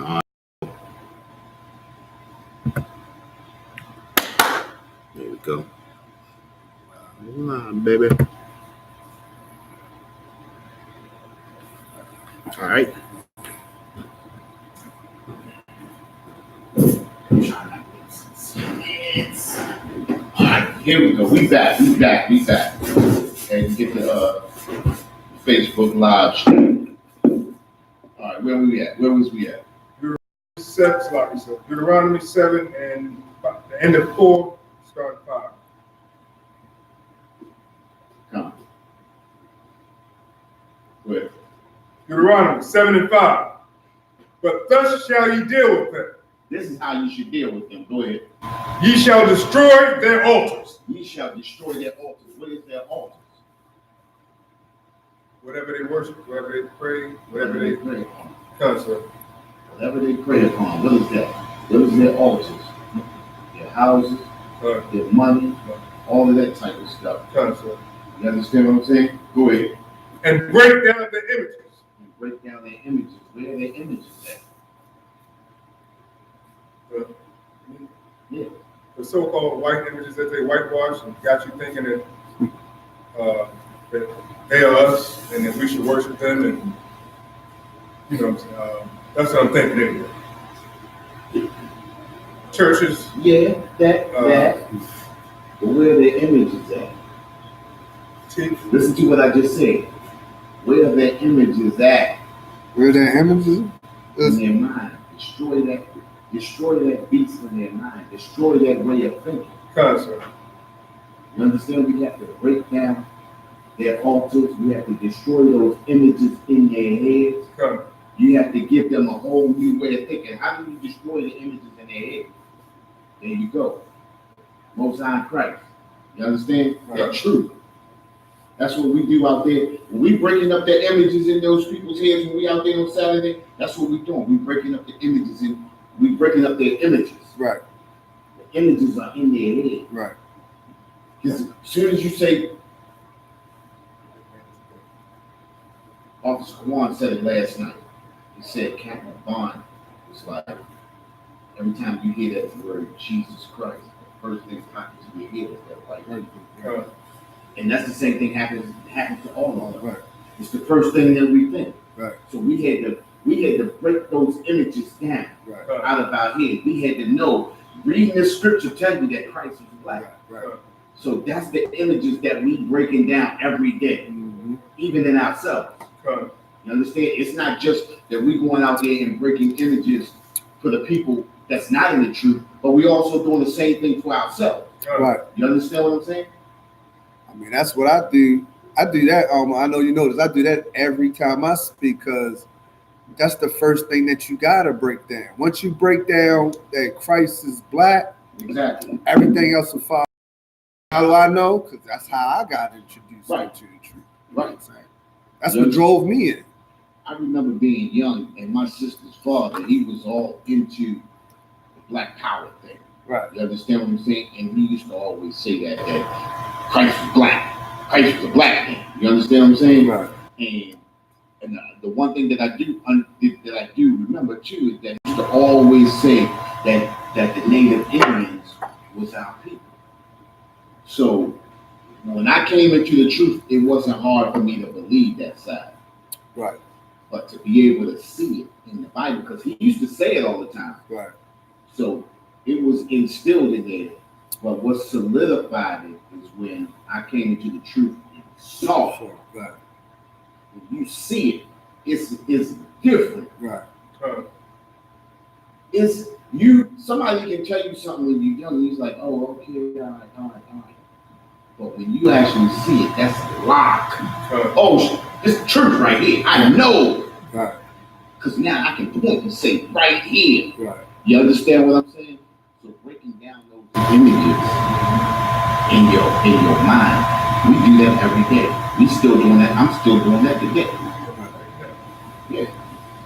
there we go. Come on, baby. All right. All right, here we go. We back. And get the Facebook Live stream. All right, where we at? Where was we at? Deuteronomy 7 and the end of 4, start 5. Come. Go ahead. Deuteronomy 7 and 5. But thus shall ye deal with them. This is how you should deal with them. Go ahead. Ye shall destroy their altars. Ye shall destroy their altars. What is their altars? Whatever they worship, whatever they pray, whatever they pray upon. concept. Whatever they pray upon. What is that? What is their altars? Their houses, their money, all of that type of stuff. Concept. You understand what I'm saying? Go ahead. And break down the images. And break down their images. Where are their images at? Yeah. The so-called white images that they whitewash and got you thinking that they are us and that we should worship them, and that's what I'm thinking anyway. Churches. Yeah, that. But where are their images at? Listen to what I just said. Where are their images at? Where their images? In their mind. Destroy that beast in their mind. Destroy that way of thinking. Concept. You understand? We have to break down their altars. We have to destroy those images in their heads. Concept. You have to give them a whole new way of thinking. How do you destroy the images in their head? There you go. Most High Christ. You understand? That truth. That's what we do out there. When we breaking up the images in those people's heads when we out there on Saturday, that's what we doing. We breaking up the images we breaking up their images. Right. The images are in their head. Right. Because as soon as you say, Officer Kwan said it last night. He said Captain Bond was like, every time you hear that word Jesus Christ, the first thing that pops into your head is that white people. And that's the same thing happens to all of us. Right. It's the first thing that we think. Right. So we had to break those images down Right. out of our head. We had to know. Reading the scripture tells me that Christ is black. Right. So that's the images that we breaking down every day, Mm-hmm. even in ourselves. You understand? It's not just that we going out there and breaking images for the people that's not in the truth, but we also doing the same thing for ourselves. Right. You understand what I'm saying? I mean, that's what I do. I do that. I know you notice. I do that every time I speak because that's the first thing that you gotta break down. Once you break down that Christ is black, Exactly. everything else will follow. How do I know? Because that's how I got introduced Right. to the truth. You Right. know what I'm saying? That's what drove me in. I remember being young and my sister's father, he was all into the black power thing. Right. You understand what I'm saying? And he used to always say that Christ was black. Christ was a black man. You understand what I'm saying? Right. And the one thing that I do remember too is that he used to always say that the Native Indians was our people. So when I came into the truth, it wasn't hard for me to believe that side. Right. But to be able to see it in the Bible, because he used to say it all the time. Right. So it was instilled in there. But what solidified it is when I came into the truth and saw it. Right. When you see it, it's different. Right. Somebody can tell you something when you're young, and he's like, oh, okay, all right. But when you actually see it, that's lock. Oh, it's the truth right here. I know. Right. Because now I can point and say right here. Right. You understand what I'm saying? So breaking down those images in your mind, we do that every day. We still doing that. I'm still doing that today. Yeah.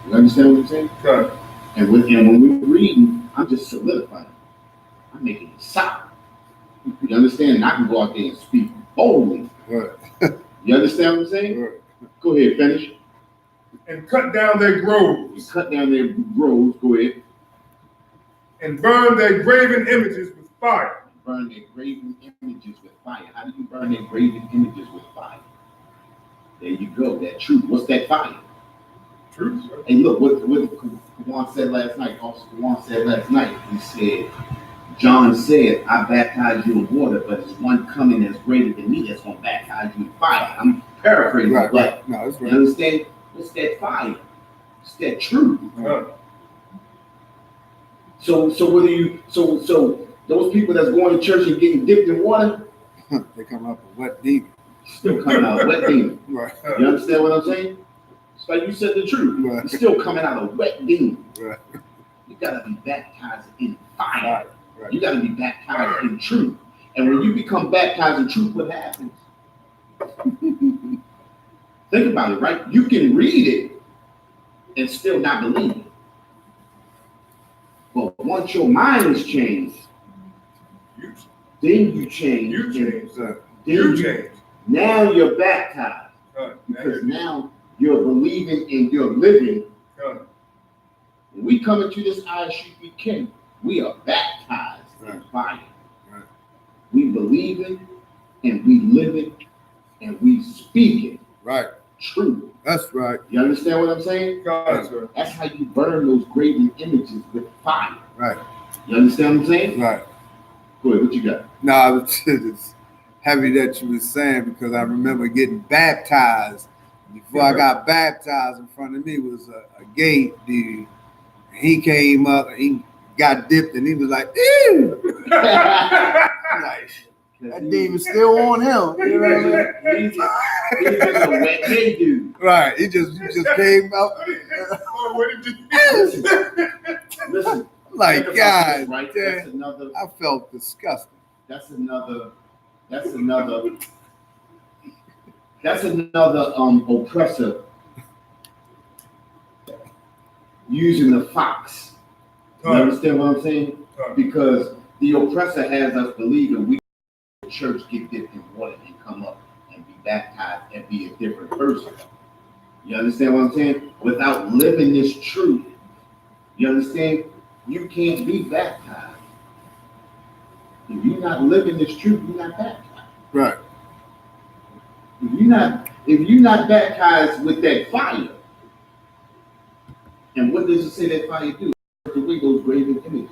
You understand what I'm saying? Right. And when we're reading, I'm just solidifying. I'm making it solid. You understand? And I can go out there and speak boldly. Right. You understand what I'm saying? Right. Go ahead, finish. And cut down their groves. Cut down their groves. Go ahead. And burn their graven images with fire. Burn their graven images with fire. How do you burn their graven images with fire? There you go. That truth. What's that fire? Truth. And look, what Kawan said last night. Officer Kawan said last night. He said, John said, I baptize you in water, but there's one coming that's greater than me that's going to baptize you in fire. I'm paraphrasing. Right. But Right. No, that's you right. understand? What's that fire? It's that truth. So what do you? So those people that's going to church and getting dipped in water, They come up with wet demon. still coming out wet demon. Right. You understand what I'm saying? It's like you said the truth. Right. It's still coming out of wet demon. Right. You gotta be baptized in fire. Right. You gotta be baptized in truth. And when you become baptized in truth, what happens? Think about it, right? You can read it and still not believe it. But once your mind is changed, then you change. You change. Then You change. Now you're baptized. Because now you're believing and you're living. When we come into this Isupk camp, we are baptized in fire. Right. We believe it and we live it and we speak it. Right. True. That's right. You understand what I'm saying? That's how you burn those graven images with fire. Right. You understand what I'm saying? Right. Go ahead, what you got? No, it's heavy that you were saying because I remember getting baptized. Before I got baptized, in front of me was a gay dude. He came up and he got dipped and he was like, ew! Like, that demon still on him. You know what I mean? He's just a wet gay dude. Right. He just came out. What did you Listen, Like, think about God, this, right? damn, I felt disgusting. That's another oppressor using the fox. You understand what I'm saying? Because the oppressor has us believing we the church get dipped in water and come up and be baptized and be a different person. You understand what I'm saying? Without living this truth, you understand? You can't be baptized. If you're not living this truth, you're not baptized. Right. If you're not baptized with that fire, and what does it say that fire do? It burns away those graven images.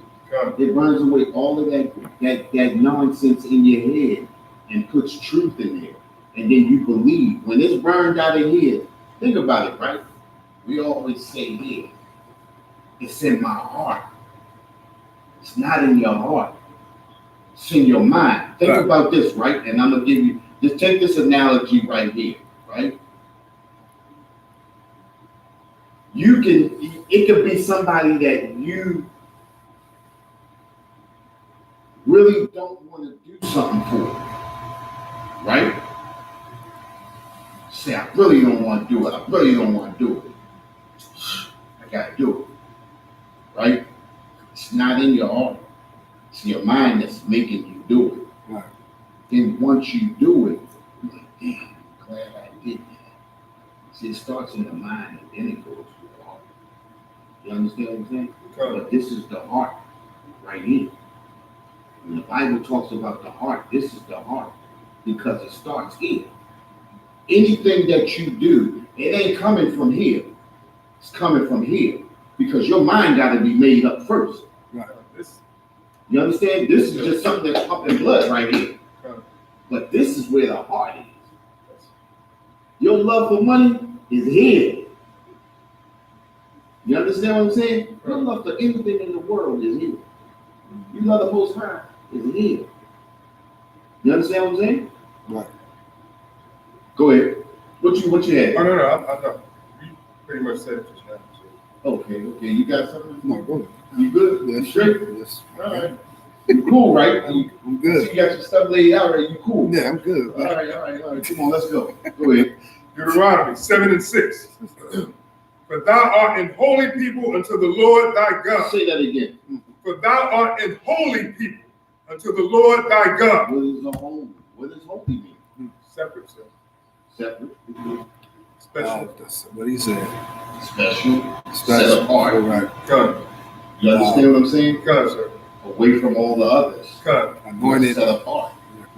It burns away all of that nonsense in your head and puts truth in there. And then you believe. When it's burned out of here, think about it, right? We always say here, it's in my heart. It's not in your heart. It's in your mind. Think about this, right? And I'm going to give you, just take this analogy right here, right? It could be somebody that you really don't want to do something for, right? Say, I really don't want to do it. I really don't want to do it. I got to do it, right? It's not in your heart. It's your mind that's making you do it. Right. Then once you do it, you're like, damn, I'm glad I did that. See, it starts in the mind and then it goes to the heart. You understand what I'm saying? But this is the heart right here. When the Bible talks about the heart, this is the heart because it starts here. Anything that you do, it ain't coming from here. It's coming from here because your mind got to be made up first. Right. You understand? This is just something that's pumping blood right here. But this is where the heart is. Your love for money is here. You understand what I'm saying? Your love for anything in the world is here. You love the Most High is here. You understand what I'm saying? Right. Go ahead. What you had? Oh, no, I'm not. You pretty much said it just now. So. Okay. You got something? No, go ahead. You good? Yes. You straight? Yes. All right. You cool, right? I'm good. You got your stuff laid out, right? You cool? Yeah, I'm good. All right. Come on, let's go. Go ahead. Deuteronomy 7:6. For thou art an holy people unto the Lord thy God. Say that again. For thou art an holy people unto the Lord thy God. What is the holy? What does holy mean? Separate, sir. Separate. Special. That's what he said. Special. Set apart. Right. Come. You understand what I'm saying? Come, sir. Away from all the others. Come. Anointed. Set apart.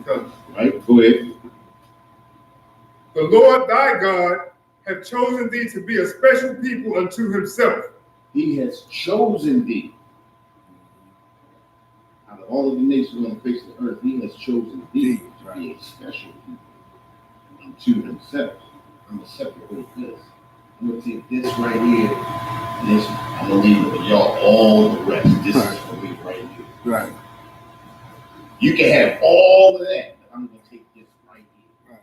Come. Right? Go ahead. The Lord thy God hath chosen thee to be a special people unto himself. He has chosen thee. Out of all of the nations on the face of the earth, he has chosen thee to be a special people unto himself. I'm going to separate this. I'm going to take this right here. And this, I'm going to leave it with y'all all the rest. This is for me right here. Right. You can have all of that, but I'm going to take this right here. Right.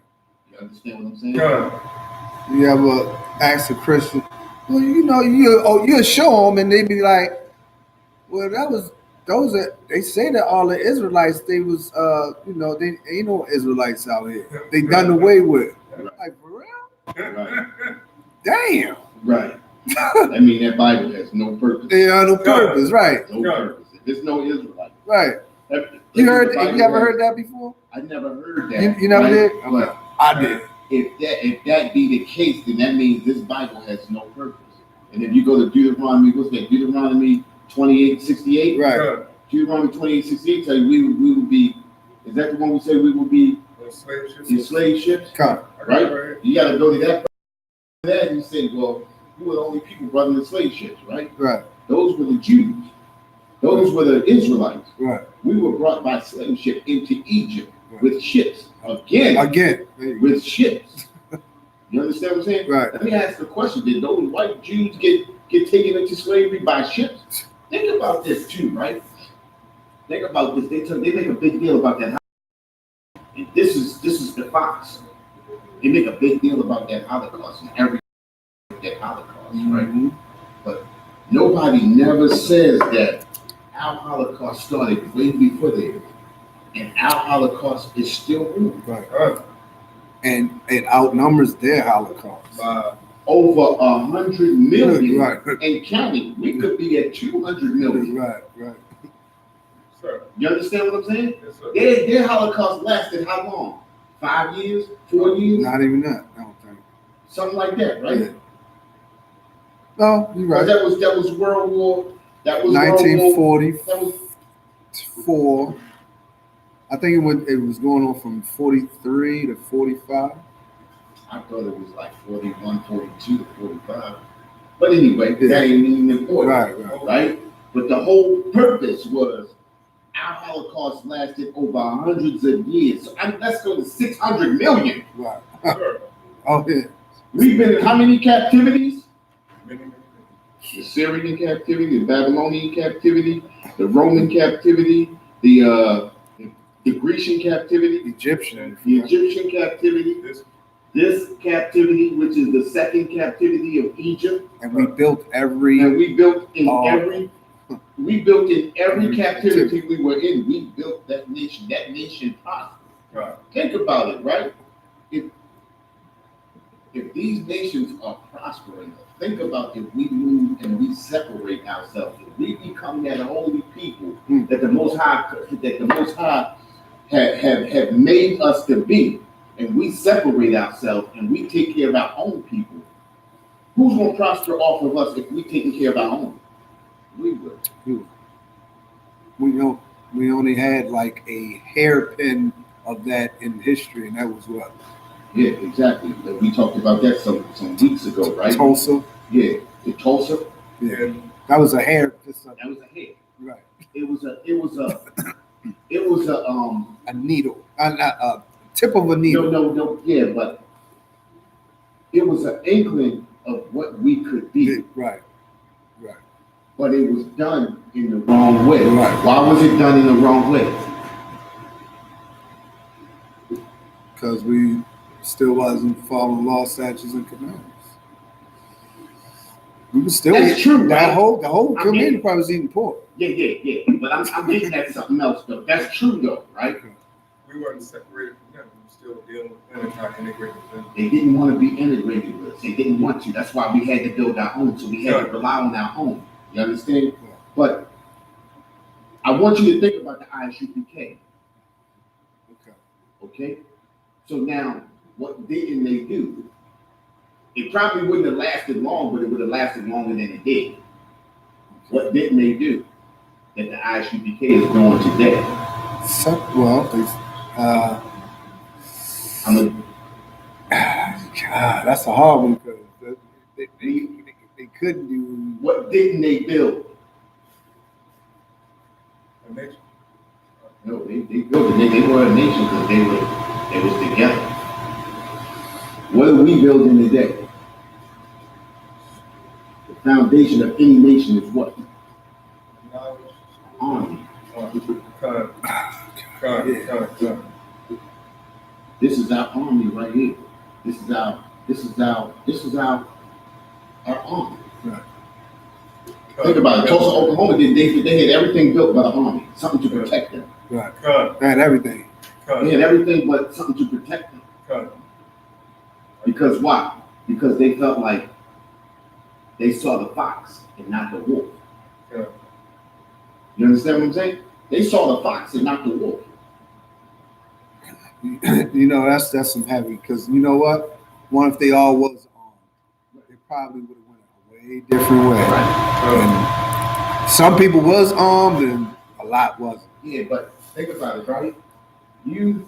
You understand what I'm saying? Come. You ever ask a Christian, well, you'll show them and they be like, well, they say that all the Israelites, they was, they ain't no Israelites out here. They done away with. Like, for real? Right. Damn. Right. I mean, that Bible has no purpose. They are no purpose, right? No purpose. If there's no Israelite. Right. You ever heard that before? I never heard that. You never did? But I did. If that be the case, then that means this Bible has no purpose. And if you go to Deuteronomy, what's that? Deuteronomy 28:68? Right. Deuteronomy 28:68 tell you we will be, is that the one we say we will be in slave ships? Come. Right? You got to go to that and you say, well, who were the only people brought in the slave ships, right? Right. Those were the Jews. Those were the Israelites. Right. We were brought by slave ship into Egypt with ships. Again. With ships. You understand what I'm saying? Right. Let me ask the question. Did those white Jews get taken into slavery by ships? Think about this too, right? Think about this. They make a big deal about that. And this is the Fox. They make a big deal about that Holocaust and every that Holocaust, right? But nobody never says that our Holocaust started way before there. And our Holocaust is still real. Right. And it outnumbers their Holocaust. Over 100 million Right. and counting. We could be at 200 million. Right. Sir. You understand what I'm saying? Yes, sir. Their Holocaust lasted how long? 5 years? 4 years? Not even that, I don't think. Something like that, right? Yeah. No, you're right. That was World War. That was World War. That was 1944. I think it was going on from 43 to 45. I thought it was like 41, 42 to 45. But anyway, that ain't even important. Right? But the whole purpose was our Holocaust lasted over hundreds of years. So let's go to 600 million. Right. Oh, yeah. We've been in how many captivities? The Syrian captivity, the Babylonian captivity, the Roman captivity, the Grecian captivity, the Egyptian captivity, this captivity, which is the second captivity of Egypt. And we built every captivity we were in. We built that nation. That nation prospered. Right. Think about it, right? If these nations are prospering, think about if we move and we separate ourselves, if we become that holy people that the Most High have made us to be, and we separate ourselves and we take care of our own people, who's going to prosper off of us if we taking care of our own? We will. We only had like a hairpin of that in history, and that was what? Yeah, exactly. We talked about that some weeks ago, right? Tulsa. Yeah, the Tulsa. Yeah, that was a hair. That was a hair. Right. It was a needle, a tip of a needle. No. Yeah, but it was an inkling of what we could be. Right. But it was done in the wrong way. Right. Why was it done in the wrong way? Because we still wasn't following law, statutes, and commandments. We were still. That's true, the right? whole community probably was eating pork. Yeah. But I'm getting at something else though. That's true though, right? We weren't separated from them. We were still dealing with them and trying to integrate with them. They didn't want to be integrated with us. They didn't want to. That's why we had to build our own. So we had to rely on our own. You understand? Yeah. But I want you to think about the Isupk. Okay? So now, what didn't they do? It probably wouldn't have lasted long, but it would have lasted longer than it did. What didn't they do that the Isupk is doing today? God, that's a hard one because they couldn't do. What didn't they build? A nation. No, they built it. They were a nation because they was together. What are we building today? The foundation of any nation is what? Army. This is our army right here. This is our army. Right. Think about it. Tulsa, Oklahoma, they had everything built by the army, something to protect them. Right. They had everything. They had everything but something to protect them. Because why? Because they felt like they saw the fox and not the wolf. You understand what I'm saying? They saw the fox and not the wolf. That's some heavy, because you know what? If they all was armed, they probably would have went a way different way. Right. And some people was armed and a lot wasn't. Yeah, but think about it, right? You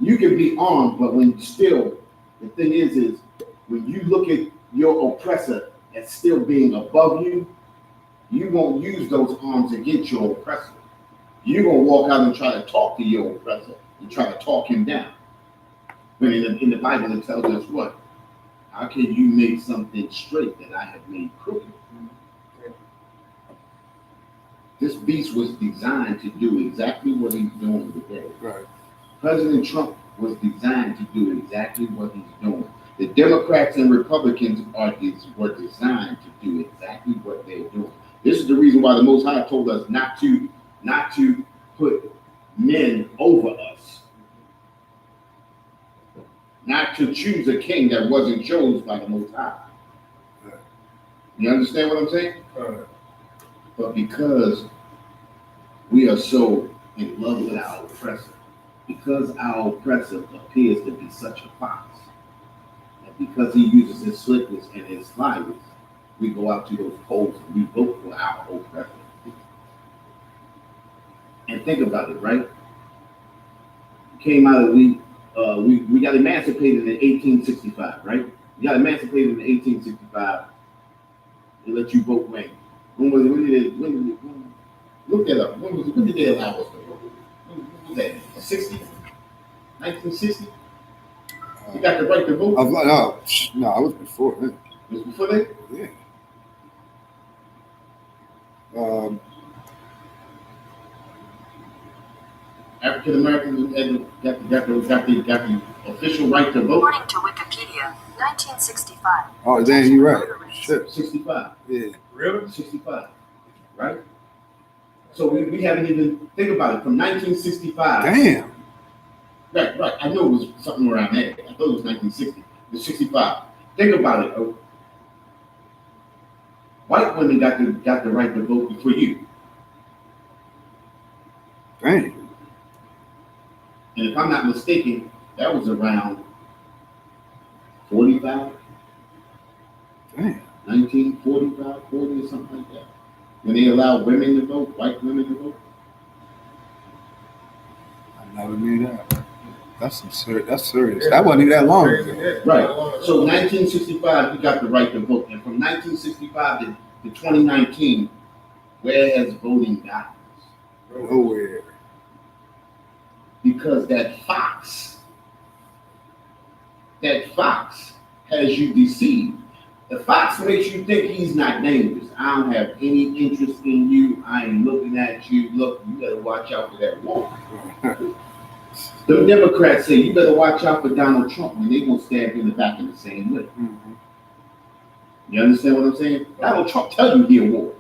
can be armed, but the thing is when you look at your oppressor as still being above you, you won't use those arms against your oppressor. You're going to walk out and try to talk to your oppressor and try to talk him down. But in the Bible, it tells us what? How can you make something straight that I have made crooked? This beast was designed to do exactly what he's doing today. Right. President Trump was designed to do exactly what he's doing. The Democrats and Republicans were designed to do exactly what they're doing. This is the reason why the Most High told us not to put men over us. Not to choose a king that wasn't chosen by the Most High. You understand what I'm saying? But because we are so in love with our oppressor, because our oppressor appears to be such a fox, and because he uses his slickness and his slyness, we go out to those polls and we vote for our own president. And think about it, right? Came out of we got emancipated in 1865, right? We got emancipated in 1865. They let you vote when? When look that up. When did they allow us to vote? When was that? 60? 1960? You got the right to vote? No, I was before then. It was before that? Yeah. African Americans got the official right to vote. According to Wikipedia, 1965. Oh, then you're right. Shit. 65. Yeah. Really? 65. Right? So we haven't even think about it from 1965. Damn. Right. I knew it was something around there. I thought it was 1960. It's 65. Think about it. White women got the right to vote before you. Damn. And if I'm not mistaken, that was around 45, Damn. 1945, 40 or something like that. When they allowed women to vote, white women to vote. I never knew that. That's serious. That's serious. That wasn't even that long ago. Right. So 1965, you got the right to vote. And from 1965 to 2019, where has voting gotten us? Nowhere. Because that fox has you deceived. The fox makes you think he's not dangerous. I don't have any interest in you. I ain't looking at you. Look, you better watch out for that wolf. The Democrats say you better watch out for Donald Trump when they gonna stab you in the back in the same way. Mm-hmm. You understand what I'm saying? Donald Trump tell you he a wolf.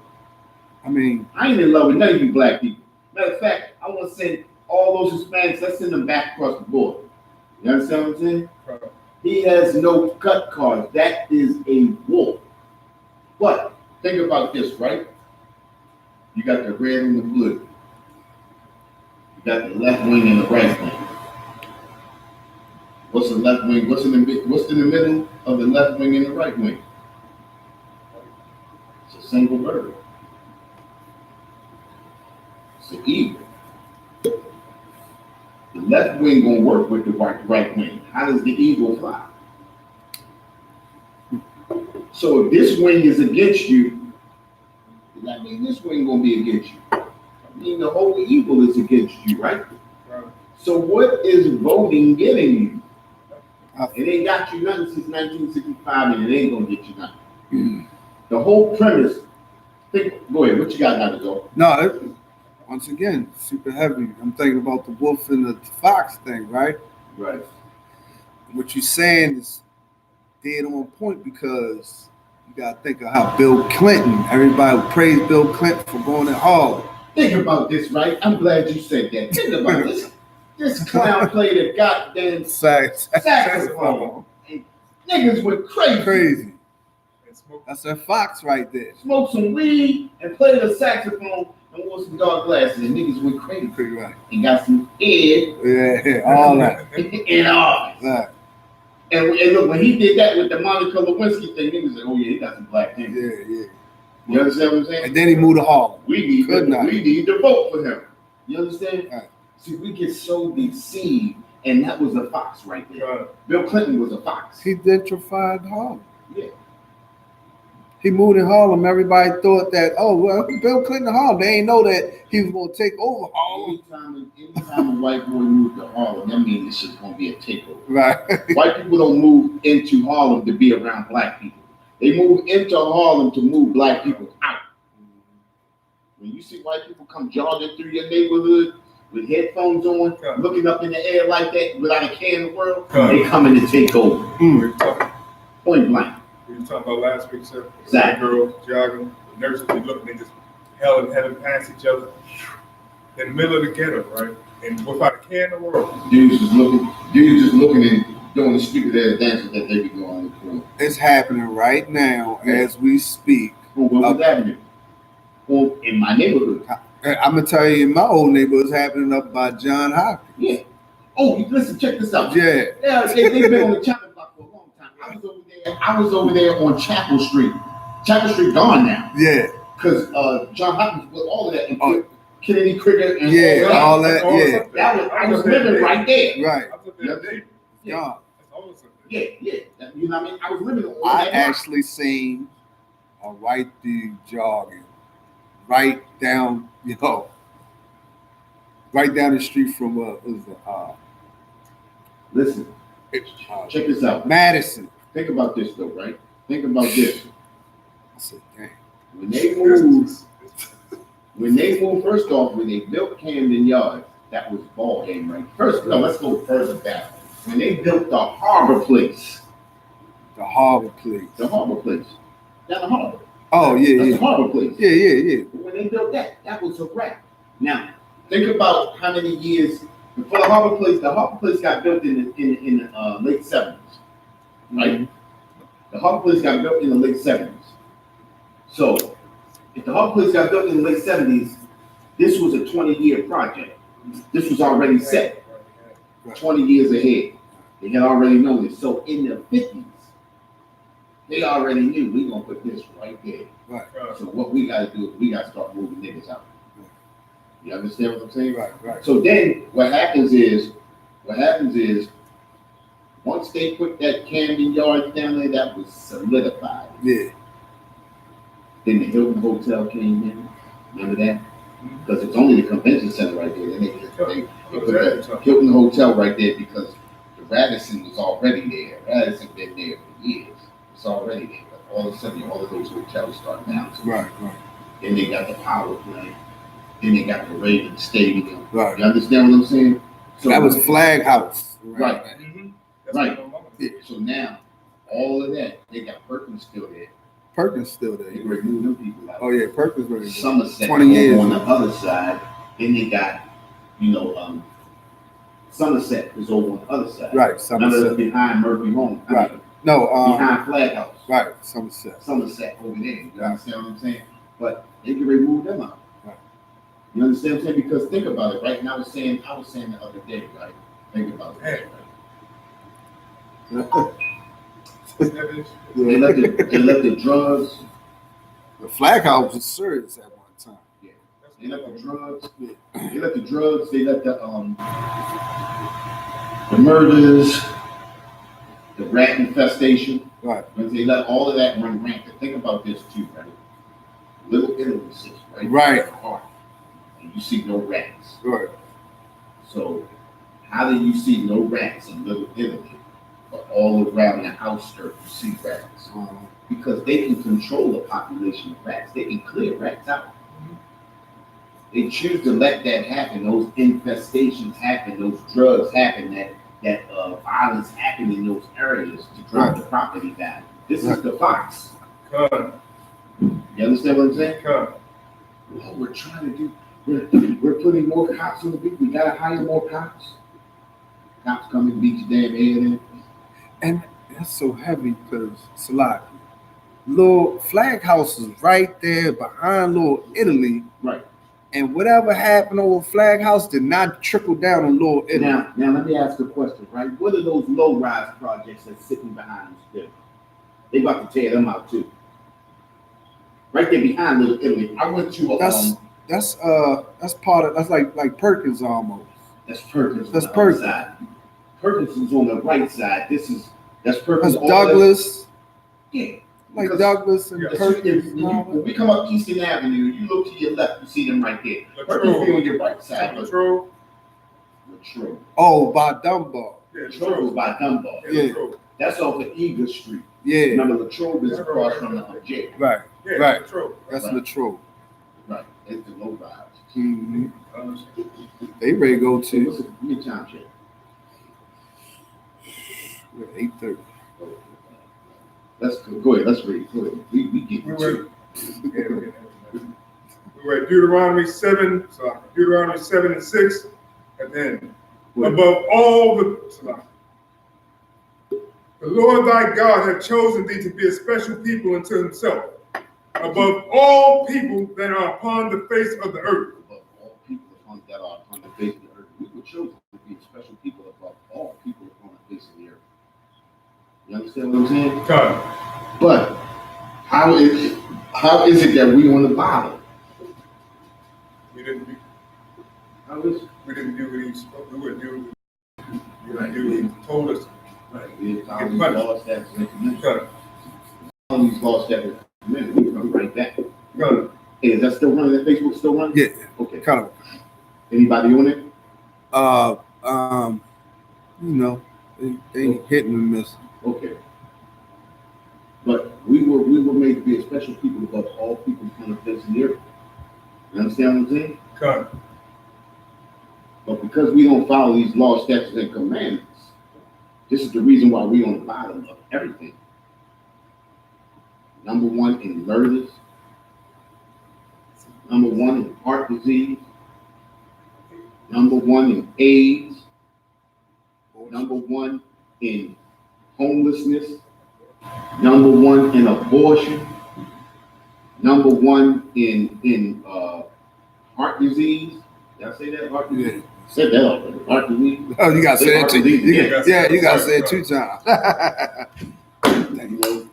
I mean, I ain't in love with none of you black people. Matter of fact, I want to send all those Hispanics, let's send them back across the border. You understand what I'm saying? He has no cut cards. That is a wolf. But think about this, right? You got the red and the blue. You got the left wing and the right wing. What's the left wing? What's in the middle of the left wing and the right wing? It's a single bird. It's an eagle. The left wing gonna work with the right wing. How does the eagle fly? So if this wing is against you, that means this wing gonna be against you. I mean the whole eagle is against you, right? So what is voting getting you? It ain't got you nothing since 1965, and it ain't gonna get you nothing. The whole premise. Go ahead. What you got now to go? no. Once again, super heavy. I'm thinking about the wolf and the fox thing, right? Right. What you're saying is dead on point because you got to think of how Bill Clinton, everybody praised Bill Clinton for going to Harlem. Think about this, right? I'm glad you said that. Think about this. This clown played a goddamn saxophone. And niggas went crazy. Crazy. That's a fox right there. Smoked some weed and played a saxophone and wore some dark glasses. And niggas went crazy. Pretty right. And got some head Yeah, all that. and all. Right. And look, when he did that with the Monica Lewinsky thing, niggas like, oh yeah, he got some black things. Yeah. You understand what I'm saying? And then he moved to Harlem. We need to vote for him. You understand? Right. See, we get so deceived, and that was a fox right there. Bill Clinton was a fox. He gentrified Harlem. Yeah. He moved in Harlem. Everybody thought that, oh, well, Bill Clinton Harlem. They ain't know that he was going to take over Harlem. Anytime a white boy moved to Harlem, that means this shit's going to be a takeover. Right. White people don't move into Harlem to be around black people. They move into Harlem to move black people out. When you see white people come jogging through your neighborhood with headphones on, looking up in the air like that without a care in the world, they coming to take over. Point blank. We were talking about last week, sir. Exactly. Girls jogging, the nurses be looking, they just having past each other in the middle of the ghetto, right? And without a care in the world. Dudes just looking and doing the stupid ass dances that they be doing. It's happening right now as we speak. Well, what was happening? Well, in my neighborhood. I'm going to tell you, in my old neighborhood, it's happening up by John Hopkins. Yeah. Oh, listen, check this out. Yeah. Yeah, they've been on the chopping block for a long time. I was over there on Chapel Street. Chapel Street gone now. Yeah. Because John Hopkins put all of that in Oh. Kennedy Cricket and Yeah, all that. Yeah. That was I was living right there. Right. I took that day. Yeah. God. That's all it's up there. Yeah. You know what I mean? I was living on I that block. actually seen a white dude jogging right down, right down the street from Listen, check this out. Madison. Think about this though, right? Think about this. I said, dang. When they moved, first off, when they built Camden Yards, that was ball game, right? First, no, let's go further back. When they built the Harbor Place, The Harbor Place. down the harbor. Oh, yeah, That's yeah. the Harbor Place. Yeah. When they built that was a wrap. Now, think about how many years before the Harbor Place got built in the late 70s, right? Mm-hmm. The Harbor Place got built in the late 70s. So, if the Harbor Place got built in the late 70s, this was a 20-year project. This was already set 20 years ahead. They had already known this. So, in the 50s, they already knew we're going to put this right there. Right. So, what we got to do is we got to start moving niggas out. You understand what I'm saying? Right. So then what happens is once they put that Camden Yards down there, that was solidified. Yeah. Then the Hilton Hotel came in. Remember that? Because it's only the convention center right there. Then they put the Hilton Hotel right there because the Radisson was already there. Radisson been there for years. It's already there. But all of a sudden, all of those hotels start bouncing. Right. Then they got the power plant. Then they got the Ravens Stadium. Right. You understand what I'm saying? So That was Flag House. Right. Right. Yeah. So now, all of that, they got Perkins still there. Perkins still They there. removed them people out. Oh, yeah, Perkins right there. Somerset 20 years. on the other side. Then they got, Somerset is over on the other side. Right, Remember Somerset. behind Murphy Home. Right. No, Behind Flag House. right, Somerset. Somerset over there. You Yeah. understand what I'm saying? But they can remove them out. Right. You understand what I'm saying? Because think about it, right? And I was saying the other day, right? Think about it, right? They let the drugs. The Flag House was serious at one time. They let the drugs. They let the drugs. They let the murders, the rat infestation. Right. When they let all of that run rampant. Think about this too, right? Little Italy sits right Right. at the heart, and you see no rats. Right. So, how do you see no rats in Little Italy, but all around the outskirts you see rats? Because they can control the population of rats. They can clear rats out. They choose to let that happen. Those infestations happen. Those drugs happen. That violence happen in those areas to drive the property value. This is the fox. Come. You understand what I'm saying? Come. What we're trying to do, we're putting more cops on the beat. We gotta hire more cops. Cops come and beat your damn head in. And that's so heavy because Salaki. Little Flag House is right there behind Little Italy. Right. And whatever happened over Flag House did not trickle down on Little Italy. Now let me ask a question, right? What are those low-rise projects that's sitting behind us still? They about to tear them out too. Right there behind Little Italy. I went to That's part of that's like Perkins almost. that's Perkins. That's on the Perkins. other side. Perkins is on the right side. That's Perkins. That's all Douglas. Yeah. Like Because Douglas and Yeah. Perkins. When we come up Eastern Avenue, you look to your left, you see them right there. Perkins be on your right side. Control. Latrobe. Oh, by Dumbo. Yeah, Latrobe is by Dunbar. Yeah. Latrobe. That's off of Eagle Street. Yeah. Remember, Latrobe is across from the jail. Right. Yeah, Right. Latrobe. That's Right. Latrobe. Right. It's the low rise. Mm-hmm. They ready to go So to listen, give me a time check. 8:30. Let's go ahead. Let's read. Go ahead. We get We to were, we were at Deuteronomy 7, so Deuteronomy 7 and 6, and then above all the Lord thy God hath chosen thee to be a special people unto himself, above all people that are upon the face of the earth. above all people that are upon the face of the earth. We were chosen to be special people above all people upon the face of the earth. You understand what I'm saying? God. But how How is it that we on the bottom? We didn't do, How is it? we didn't do what he spoke, we wouldn't do, we didn't do what he told us. Right, we Get found these punished. laws that recommend. Cut, Found these laws that recommend. We come right back. cut. Hey, is that still running? That Facebook still running? Yeah, Okay. kind of. Anybody on it? You know, they hit and miss. Okay. But we were made to be a special people above all people on the face of the earth. You understand what I'm saying? Cut. But because we don't follow these laws, statutes, and commandments, this is the reason why we on the bottom of everything. Number one in murders. Number one in heart disease. Number one in AIDS. Number one in homelessness. Number one in abortion. Number one in heart disease. Did I say that? Heart disease? Yeah. Said that already. Heart disease. Oh, you got to say it too. You got to say it Right. 2 times. You know,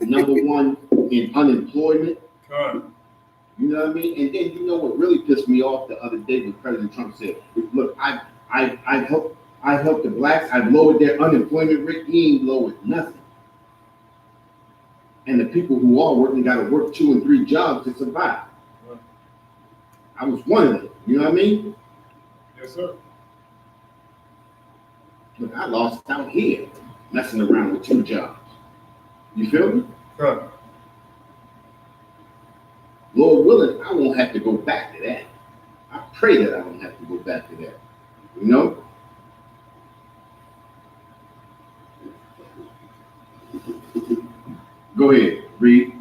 number one in unemployment. Cut. You know what I mean? And then you know what really pissed me off the other day when President Trump said, "Look, I helped the blacks. I've lowered their unemployment rate." He ain't lowered nothing. And the people who are working got to work 2 and 3 jobs to survive. I was one of them. You know what I mean? Yes, sir. Look, I lost out here messing around with 2 jobs. You feel me? Cut. Lord willing, I won't have to go back to that. I pray that I don't have to go back to that. You know? Go ahead, read.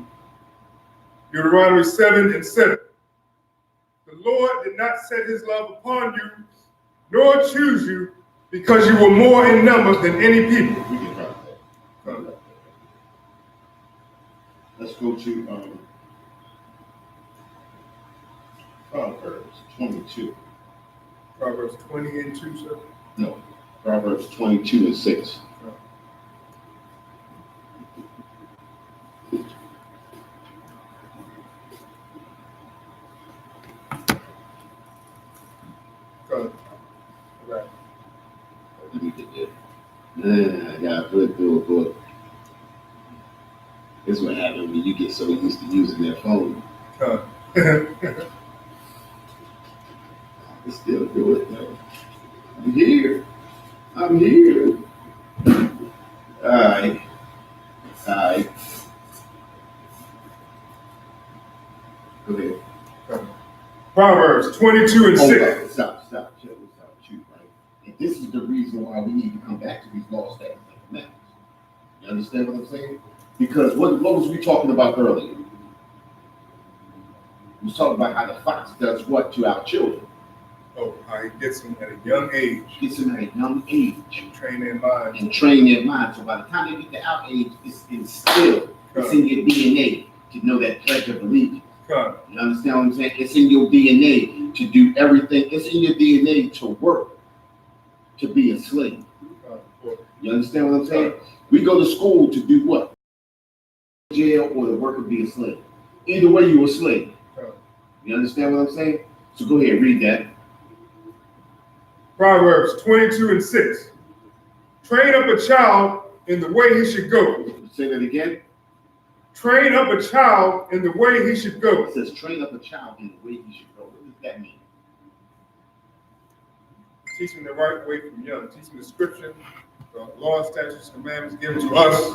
Deuteronomy 7:7. The Lord did not set his love upon you, nor choose you, because you were more in numbers than any people. We can drop that. Drop that. Let's go to Proverbs 22. Proverbs 20:2, sir. No, Proverbs 22:6. Cut. Right. Let me get there. I gotta flip through a book. This is what happens when you get so used to using their phone. Cut. I still do it though. I'm here. I'm here. All right. All right. Go ahead. Proverbs 22:6. Stop. Chill. Stop. Shoot, right? And this is the reason why we need to come back to these laws, statutes, and commandments. You understand what I'm saying? Because what was we talking about earlier? We was talking about how the fox does what to our children. Oh, how he gets them at a young age, Gets them at a young age train their minds. and train their mind. So by the time they get to our age, it's instilled. It's in your DNA to know that pledge of allegiance. Cut. You understand what I'm saying? It's in your DNA to do everything. It's in your DNA to work, to be a slave. You understand what I'm saying? We go to school to do what? Jail or to work and be a slave. Either way, you're a slave. You understand what I'm saying? So go ahead, read that. Proverbs 22:6. Train up a child in the way he should go. Say that again. Train up a child in the way he should go. It says train up a child in the way he should go. What does that mean? Teach him the right way from young. Teach him the scripture, the law, statutes, commandments given to us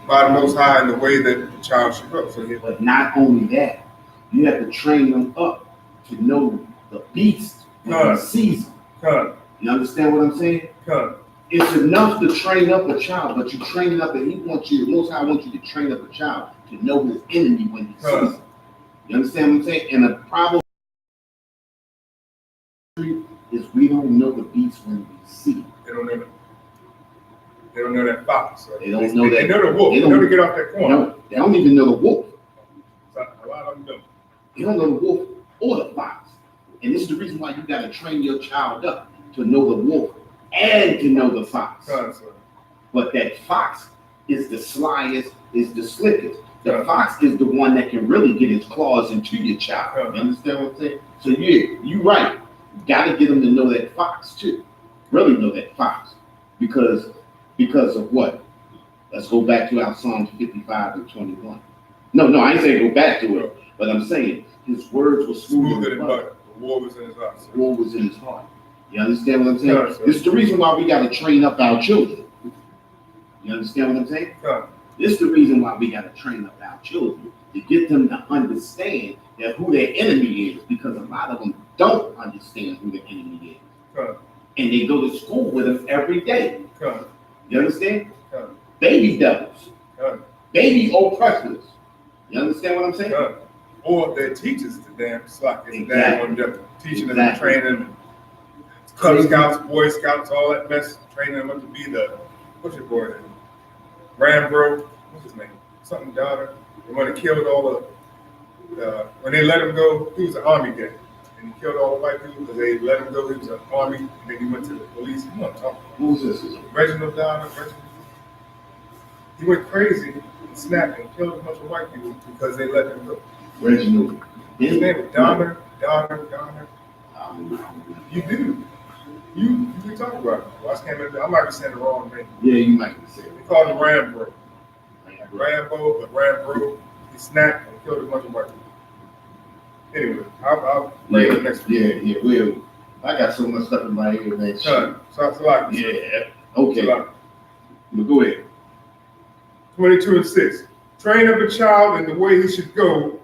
by the Most High in the way that the child should go. So But not only that, you have to train them up to know the beast when he sees them. cut, You understand what I'm saying? cut, It's enough to train up a child, but you train up and he wants you, the Most High wants you to train up a child to know his enemy when he sees him. You understand what I'm saying? And the problem is we don't know the beast when we see it. They don't know that. They don't know that fox. They don't know that. They know the wolf. They They know don't- to get off that corner. No, they don't even know the wolf. A lot of them don't. They don't know the wolf or the fox. And this is the reason why you got to train your child up to know the wolf and to know the fox. Cut, sir. But that fox is the slyest, is the slickest. The fox is the one that can really get his claws into your child. You understand what I'm saying? So yeah, you're right. You gotta get them to know that fox too. Really know that fox. Because of what? Let's go back to our Psalms 55 and 21. No, I ain't saying go back to it, but I'm saying his words were smoother than butter. The war was in his heart. The war was in his heart. You understand what I'm saying? This is the reason why we gotta train up our children. You understand what I'm saying? This is the reason why we gotta train up our children, to get them to understand that who their enemy is, because a lot of them don't understand who their enemy is. And they go to school with them every day. You understand? Baby devils. Baby oppressors. You understand what I'm saying? Or their teachers, the damn slack. It's Exactly. damn devil. Teaching them and training them. Cub Scouts, Boy Scouts, all that mess, training them up to be the, what's your boy name? Rambo, what's his name? Something daughter. The one that killed all the, when they let him go, he was an army guy. And he killed all the white people because they let him go. He was an army, and then he went to the police. You know what I'm talking about? Who's this? Reginald Donner. He went crazy and snapped and killed a bunch of white people because they let him go. Reginald. His name was Donner. You do. You be talking about it. Well, I might be saying the wrong name. Yeah, you might be saying They called him Rambo. Rambo, he snapped and killed a bunch of white people. Anyway, I'll bring it next week. Yeah, well, I got so much stuff in my head, man. So it's a lot. Yeah, okay. But Go ahead. 22:6. Train up a child in the way he should go,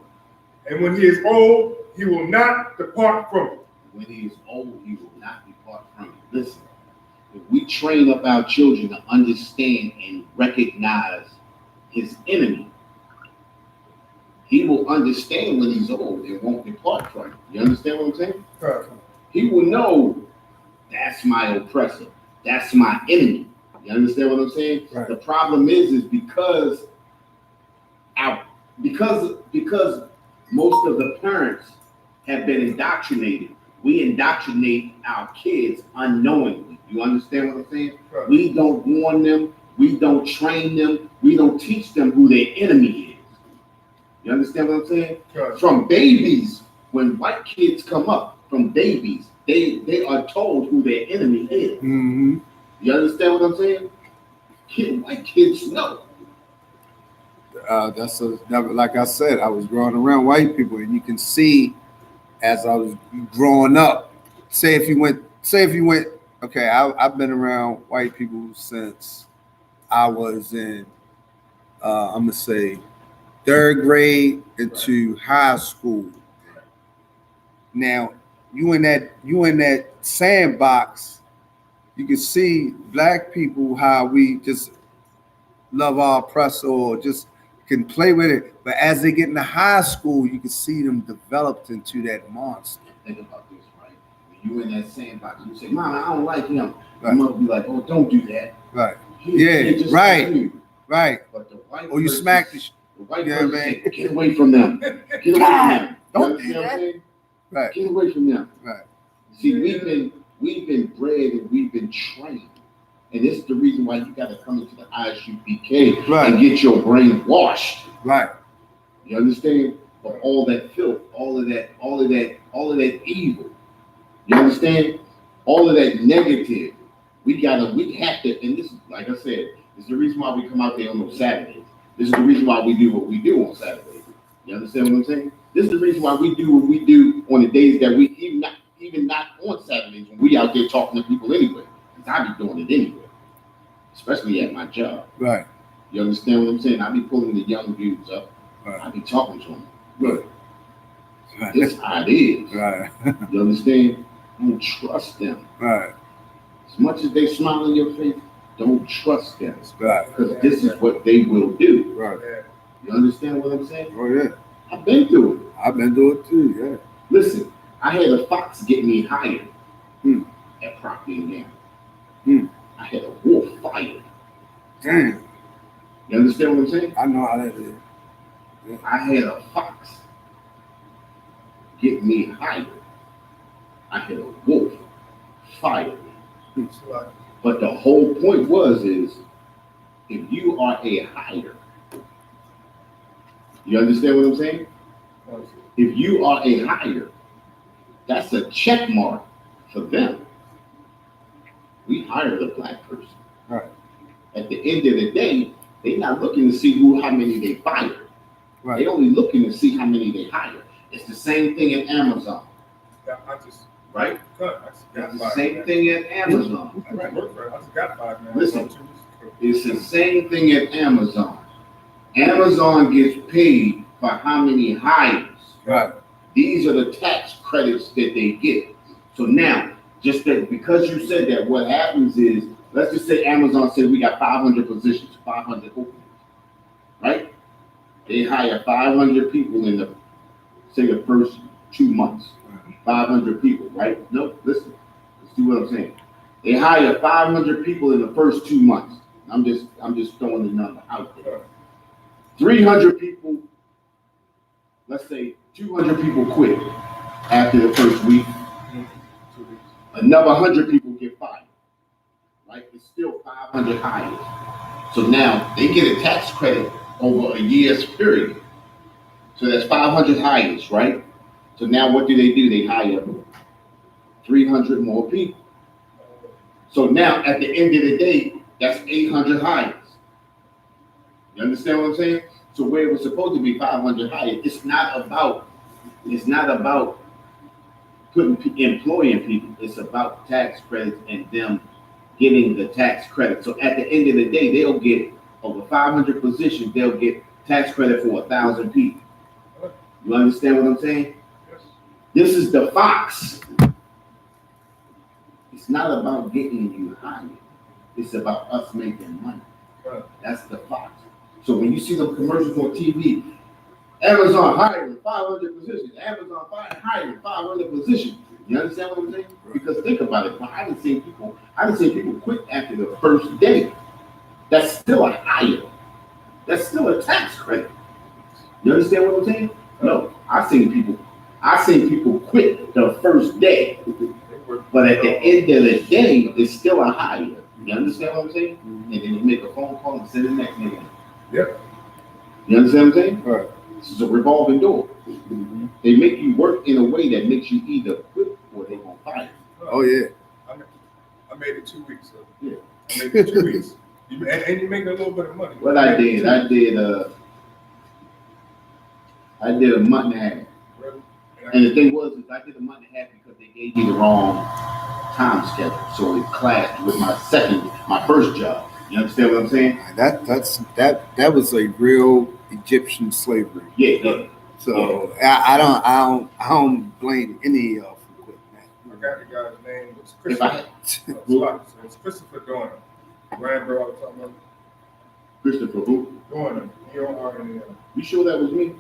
and when he is old, he will not depart from it. When he is old, he will not depart from it. Listen, if we train up our children to understand and recognize his enemy, he will understand when he's old and won't depart from it. You understand what I'm saying? He will know that's my oppressor. That's my enemy. You understand what I'm saying? Right. The problem is because most of the parents have been indoctrinated, we indoctrinate our kids unknowingly. You understand what I'm saying? Right. We don't warn them, we don't train them, we don't teach them who their enemy is. You understand what I'm saying? Right. From babies, when white kids come up, from babies, they are told who their enemy is. Mm-hmm. You understand what I'm saying? White kids know. Like I said, I was growing around white people, and you can see as I was growing up. Say if you went. Okay, I've been around white people since I was in. I'm gonna say 3rd grade into high school. Now you in that sandbox. You can see black people how we just love our oppressor or just can play with it. But as they get into high school, you can see them developed into that monster. Think about this, right? When you in that sandbox, you say, "Mom, I don't like him." Right. Your mother be like, "Oh, don't do that." Right. He just right. like you. Right. But the white Or you person- smack the white yeah, person man. say, "Get away from them. Get away from them." Don't You understand do what I'm that. saying? Right. Get away from them. Right. See, we've been bred and we've been trained. And this is the reason why you got to come into the Isupk Right. and get your brain washed. Right. You understand? For all that filth, all of that evil. You understand? All of that negative. We have to, and this is, like I said, this is the reason why we come out there on those Saturdays. This is the reason why we do what we do on Saturdays. You understand what I'm saying? This is the reason why we do what we do on the days that we, even not on Saturdays, when we out there talking to people anyway. Because I be doing it anyway. Especially at my job. Right. You understand what I'm saying? I be pulling the young dudes up. Right. I be talking to them. Look, Right. this is how it is. Right. You understand? Don't trust them. Right. As much as they smile in your face, don't trust them. Right. Because this is what they will do. Right. You understand what I'm saying? Oh yeah. I've been through it. I've been doing it too. Yeah. Listen, I had a fox get me hired at Procter & Gamble. I had a wolf fired. Damn. You understand what I'm saying? I know how that is. I had a fox get me hired. I had a wolf fire me. But the whole point is, if you are a hire, You understand what I'm saying? If you are a hire, that's a check mark for them. We hired a black person. Right. At the end of the day, they're not looking to see how many they fire. Right. They're only looking to see how many they hire. It's the same thing at Amazon, right? It's the same thing at Amazon. I just got 5 now. Listen, it's the same thing at Amazon. Amazon gets paid for how many hires. Right. These are the tax credits that they get. So now, just that because you said that, what happens is, let's just say Amazon said we got 500 positions, 500 openings, right? They hire 500 people in the first 2 months. 500 people, right? No, listen. Let's see what I'm saying. They hire 500 people in the first 2 months. I'm just throwing the number out there. 300 people, let's say 200 people quit after the first week. Another 100 people get fired, right? It's still 500 hires. So now they get a tax credit over a year's period. So that's 500 hires, right? So now what do? They hire 300 more people. So now at the end of the day, that's 800 hires. You understand what I'm saying? So where it was supposed to be 500 hires, it's not about employing people. It's about tax credits and them getting the tax credit. So at the end of the day, they'll get over 500 positions. They'll get tax credit for 1,000 people. You understand what I'm saying? This is the Fox. It's not about getting you hired. It's about us making money. That's the Fox. So when you see the commercials on TV, Amazon hiring 500 positions, Amazon hiring 500 positions. You understand what I'm saying? Because think about it. I didn't see people quit after the first day. That's still a hire. That's still a tax credit. You understand what I'm saying? No, I seen people quit the first day, but at the end of the day, it's still a hire. You understand what I'm saying? And then you make a phone call and send the next nigga. Yep. You understand what I'm saying? Right. This is a revolving door. They make you work in a way that makes you either quit or they gonna fire. Oh yeah. I made it 2 weeks. So. Yeah. I made it 2 weeks. And you make a little bit of money. What I did a month and a half. Really? And the thing was, I did a month and a half because they gave me the wrong time schedule. So it clashed with my first job. You understand what I'm saying? That was a real Egyptian slavery. Yeah. So I don't blame any of y'all for quitting that. I got the guy's name. It's If I Christopher. It's Christopher Dorner. Rambro, I was talking about. Christopher who? Dorner. D-O-R-N-E-R. You sure that was me?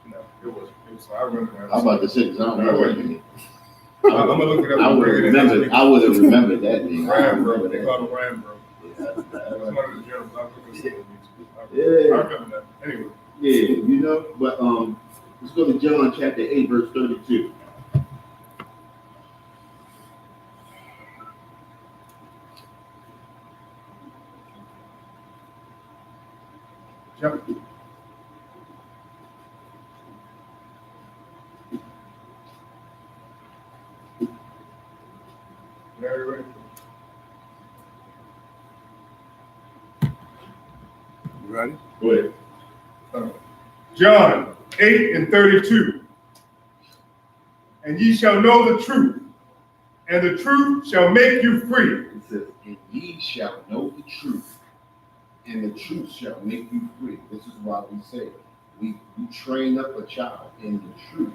No, it was. I remember. I'm about to say, because I don't know what name. I'm gonna look it up. I would have remembered that name. Rambro. They call him Rambro. That's one of the journals. I remember that. Anyway. Yeah, you know, but let's go to John chapter 8, verse 32. Jump. Very ready. You ready? Go ahead. John 8:32. And ye shall know the truth, and the truth shall make you free. It says, and ye shall know the truth, and the truth shall make you free. This is why we say we train up a child in the truth,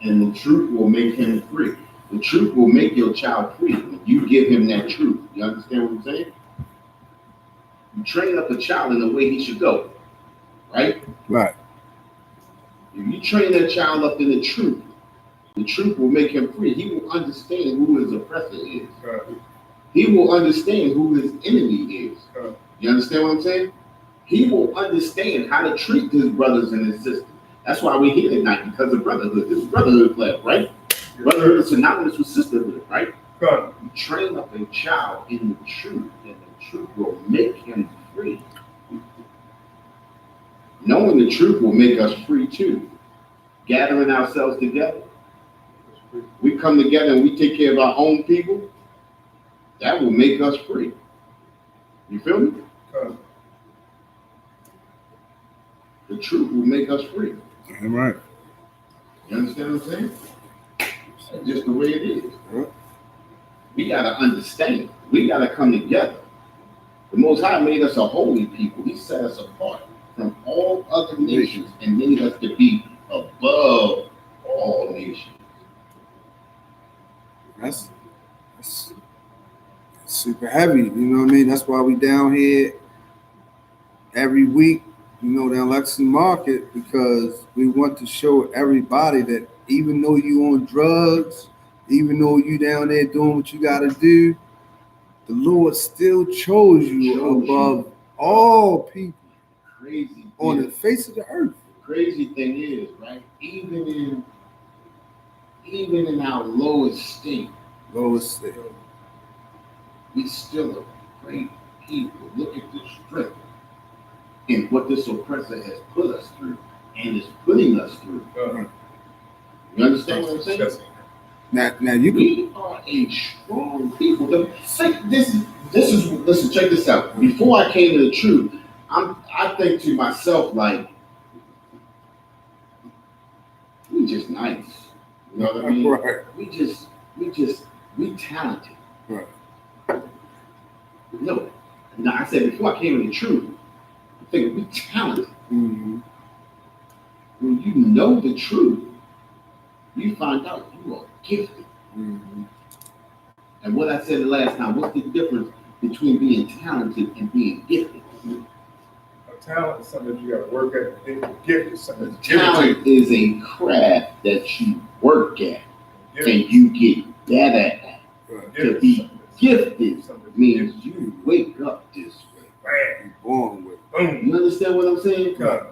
and the truth will make him free. The truth will make your child free when you give him that truth. You understand what I'm saying? You train up a child in the way he should go, right? Right. If you train that child up in the truth will make him free. He will understand who his oppressor is. He will understand who his enemy is. You understand what I'm saying? He will understand how to treat his brothers and his sisters. That's why we're here tonight, because of brotherhood. This is brotherhood class, right? Brotherhood is synonymous with sisterhood, right? You train up a child in the truth, and the truth will make him free. Knowing the truth will make us free too. Gathering ourselves together, we come together and we take care of our own people. That will make us free. You feel me? The truth will make us free. All right. You understand what I'm saying? That's just the way it is. Yeah. We gotta understand. We gotta come together. The Most High made us a holy people. He set us apart from all other nations and made us to be above all nations. That's super heavy. You know what I mean? That's why we down here every week, you know, down Lexington Market, because we want to show everybody that even though you on drugs, even though you down there doing what you got to do, the Lord still chose you above all people Crazy on thing. the face of the earth. The crazy thing is, right? Even in our lowest state, Lowest state. we still are great people. Look at the strength in what this oppressor has put us through and is putting us through. You understand what I'm saying? Now you can. We are a strong people. Listen, check this out. Before I came to the truth, I think to myself, like, we just nice. You know what I mean? Right. We talented. Right. No. Now I said before I came to the truth, I think we talented. Mm-hmm. When you know the truth, you find out you are gifted. Mm-hmm. And what I said the last time, what's the difference between being talented and being gifted? Talent is something that you got to work at. And gift is something that's Talent is a craft that you work at and you get better at. Right. To be gifted means you wake up this way. You're born with. Boom. You understand what I'm saying? Right.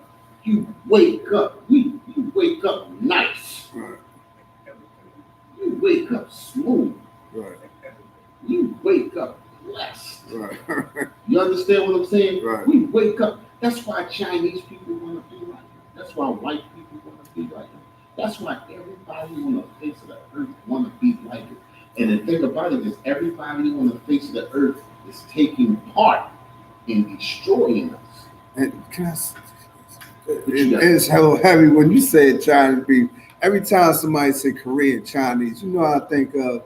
You wake up. You wake up nice. Right. You wake up smooth. Right. You wake up blessed. Right. You understand what I'm saying? Right. We wake up. That's why Chinese people want to be like them. That's why white people want to be like them. That's why everybody on the face of the earth want to be like it. And the thing about it is everybody on the face of the earth is taking part in destroying us. And it's so heavy when you say Chinese people. Every time somebody say Korean Chinese, you know I think of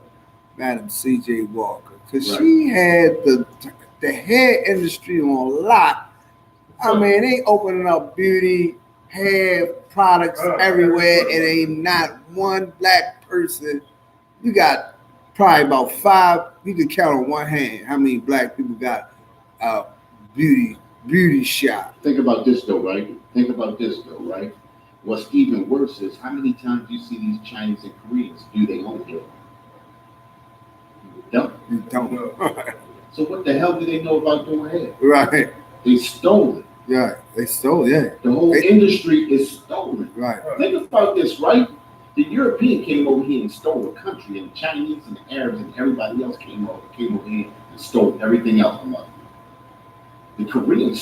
Madam C.J. Walker, because Right. she had the hair industry on lock. I mean, they opening up beauty, hair products everywhere, and ain't not one black person. You got probably about 5. You can count on one hand how many black people got beauty shop. Think about this though, right? What's even worse is how many times you see these Chinese and Koreans do their own hair? Don't. You don't. So what the hell do they know about doing hair? Right. They stole it. Yeah. They stole. Yeah. The whole industry is stolen. Right. Think about this, right? The European came over here and stole the country, and the Chinese and the Arabs and everybody else came over here and stole everything else from us. The Koreans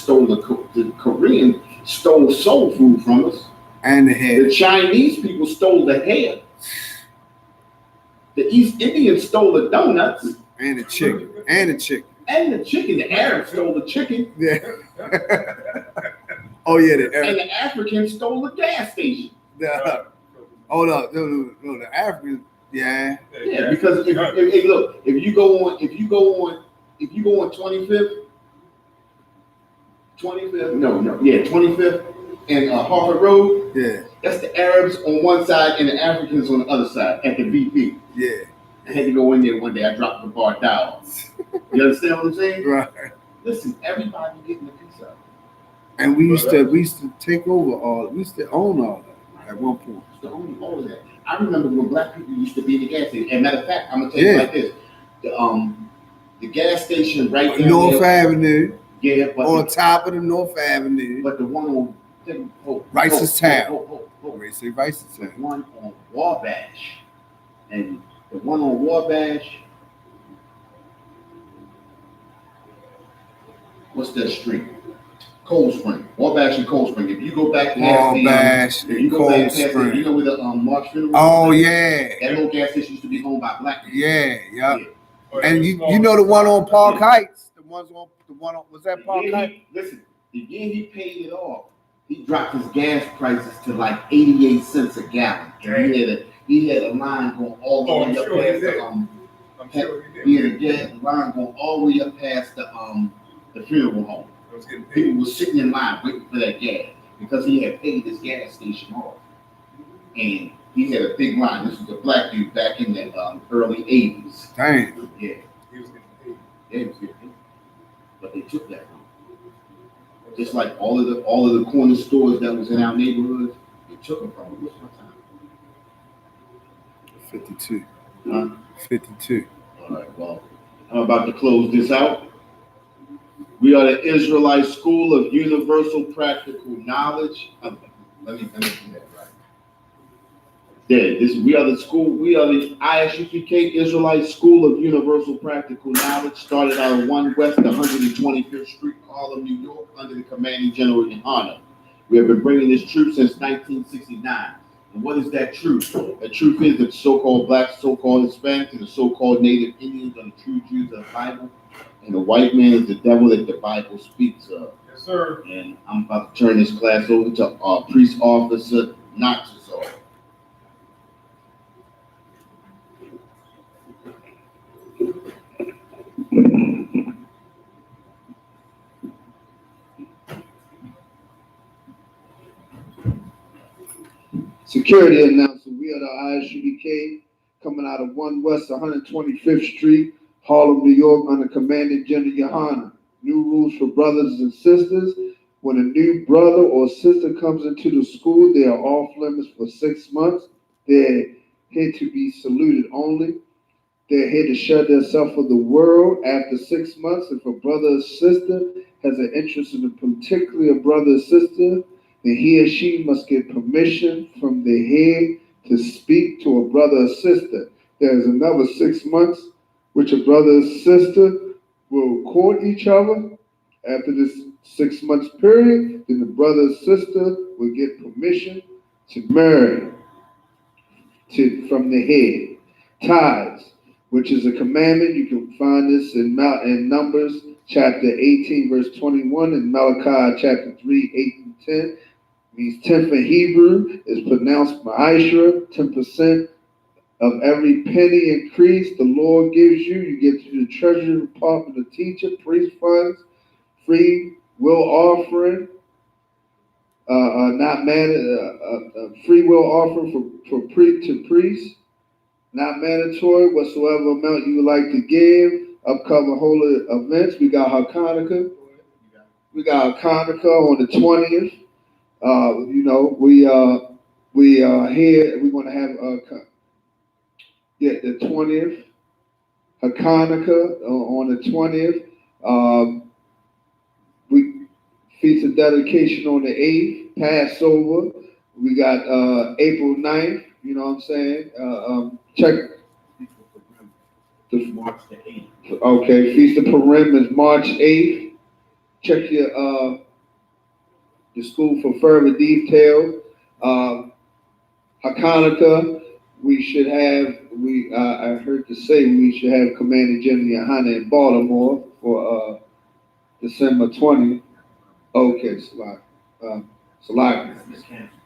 stole soul food from us. And the hair. The Chinese people stole the hair. The East Indians stole the donuts. And the chicken. And the chicken. And the chicken. The Arabs stole the chicken. Yeah. Oh yeah, the And the Africans stole the gas station. Hold up, no, the Africans, yeah. Yeah, because if you go on 25th and Harvard Road, Yeah, that's the Arabs on one side and the Africans on the other side at the VP. yeah. I had to go in there one day. I dropped the bar down. You understand what I'm saying? Right. Listen, everybody getting a piece of it. And we used to take over all. We used to own all that at one point. It's the only all of that. I remember when black people used to be in the gas station. And matter of fact, I'm gonna tell you like this: the gas station right there, North Avenue. Yeah, but on top of the North Avenue. But the one on Rice's Town. Say Rice's The Town. one on Wabash, and the one on Wabash. What's that street? Cold Spring, Wabash and Cold Spring. If you go back past Wabash if you and go back Cold past Spring. you know where the March Funeral? Oh yeah, That little gas station used to be owned by black people. yeah. But And it was you small. know the one on Park Yeah. Heights, the one on was that Park The Heights? year he paid it off, he dropped his gas prices to like 88 cents a gallon. And he had a line going all the way up past the I'm sure he did. he had a gas line going all the way up past the funeral home. I was getting paid. People were sitting in line waiting for that gas because he had paid his gas station off. And he had a big line. This was a black dude back in the early 80s. Dang. Yeah. He was getting paid. Yeah, he was getting paid. But they took that from him. Just like all of the corner stores that was in our neighborhoods, they took them from him. What's my time? 52. Huh? 52. All right, well, I'm about to close this out. We are the Israelite School of Universal Practical Knowledge. Let me do that right. There, we are the ISUPK Israelite School of Universal Practical Knowledge, started out of 1 West 125th Street, Harlem, New York, under the commanding general Yohanan. We have been bringing this truth since 1969. And what is that truth? The truth is that the so-called blacks, so-called Hispanics, and the so-called Native Indians are the true Jews of the Bible. And the white man is the devil that the Bible speaks of. Yes, sir. And I'm about to turn this class over to our priest officer, Natsazar. Security announcement. We are the ISUPK coming out of 1 West 125th Street, Harlem, New York, under commanding General Yohanan. New rules for brothers and sisters. When a new brother or sister comes into the school, they are off limits for 6 months. They're here to be saluted only. They're here to share themselves with the world. After 6 months, if a brother or sister has an interest in particularly a brother or sister, then he or she must get permission from the head to speak to a brother or sister. There's another 6 months which a brother or sister will court each other. After this 6 months period, then the brother or sister will get permission to marry from the head. Tithes, which is a commandment. You can find this in Numbers chapter 18, verse 21, and Malachi chapter 3, 8 and 10. Means 10th in Hebrew is pronounced ma'ashra, 10% of every penny increase the Lord gives you. You get to the treasury department, the teacher, priest funds, free will offering, free will offering to priests, not mandatory. Whatsoever amount you would like to give, upcoming holy events. We got Hanukkah. We got Hanukkah on the 20th. We are here. We're going to have the 20th, Hanukkah on the 20th. We feast of dedication on the 8th, Passover. We got April 9th. You know what I'm saying? Check. March the 8th. Okay, Feast of Purim is March 8th. Check your the school for further detail. Hanukkah, we should have, I heard to say we should have Commander General Yohanan in Baltimore for December 20th. Okay,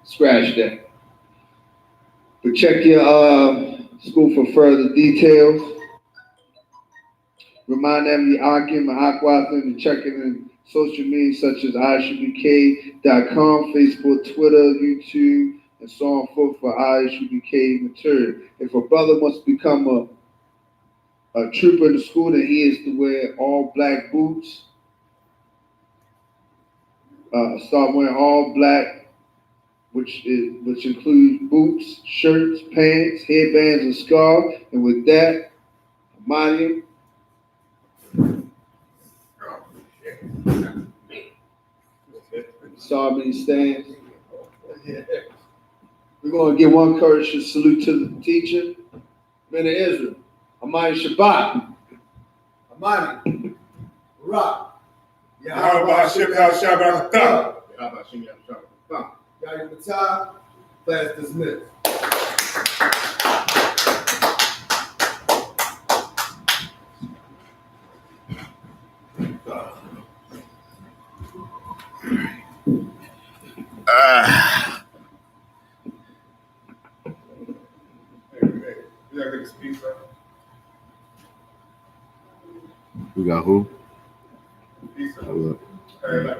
scratch that. But check your school for further details. Remind them of your Akim and Aquathan and check it in social media such as ISUPK.com, Facebook, Twitter, YouTube, and so on and forth for ISUPK material. If a brother wants to become a trooper in the school, then he is to wear all black boots. Start wearing all black, which includes boots, shirts, pants, headbands, and scarf. And with that, Amadium. Sorry, stands. We're going to give one courteous salute to the teacher, men of Israel. Amadi Shabbat. Amadi. Rock. Yahweh Hashem Shabbat. How about Shimmy Shabbat? Y'all get the time. Class dismissed. Hey, you gotta take a speech, sir. We got who? Peace, sir. Hold up. Hey, like,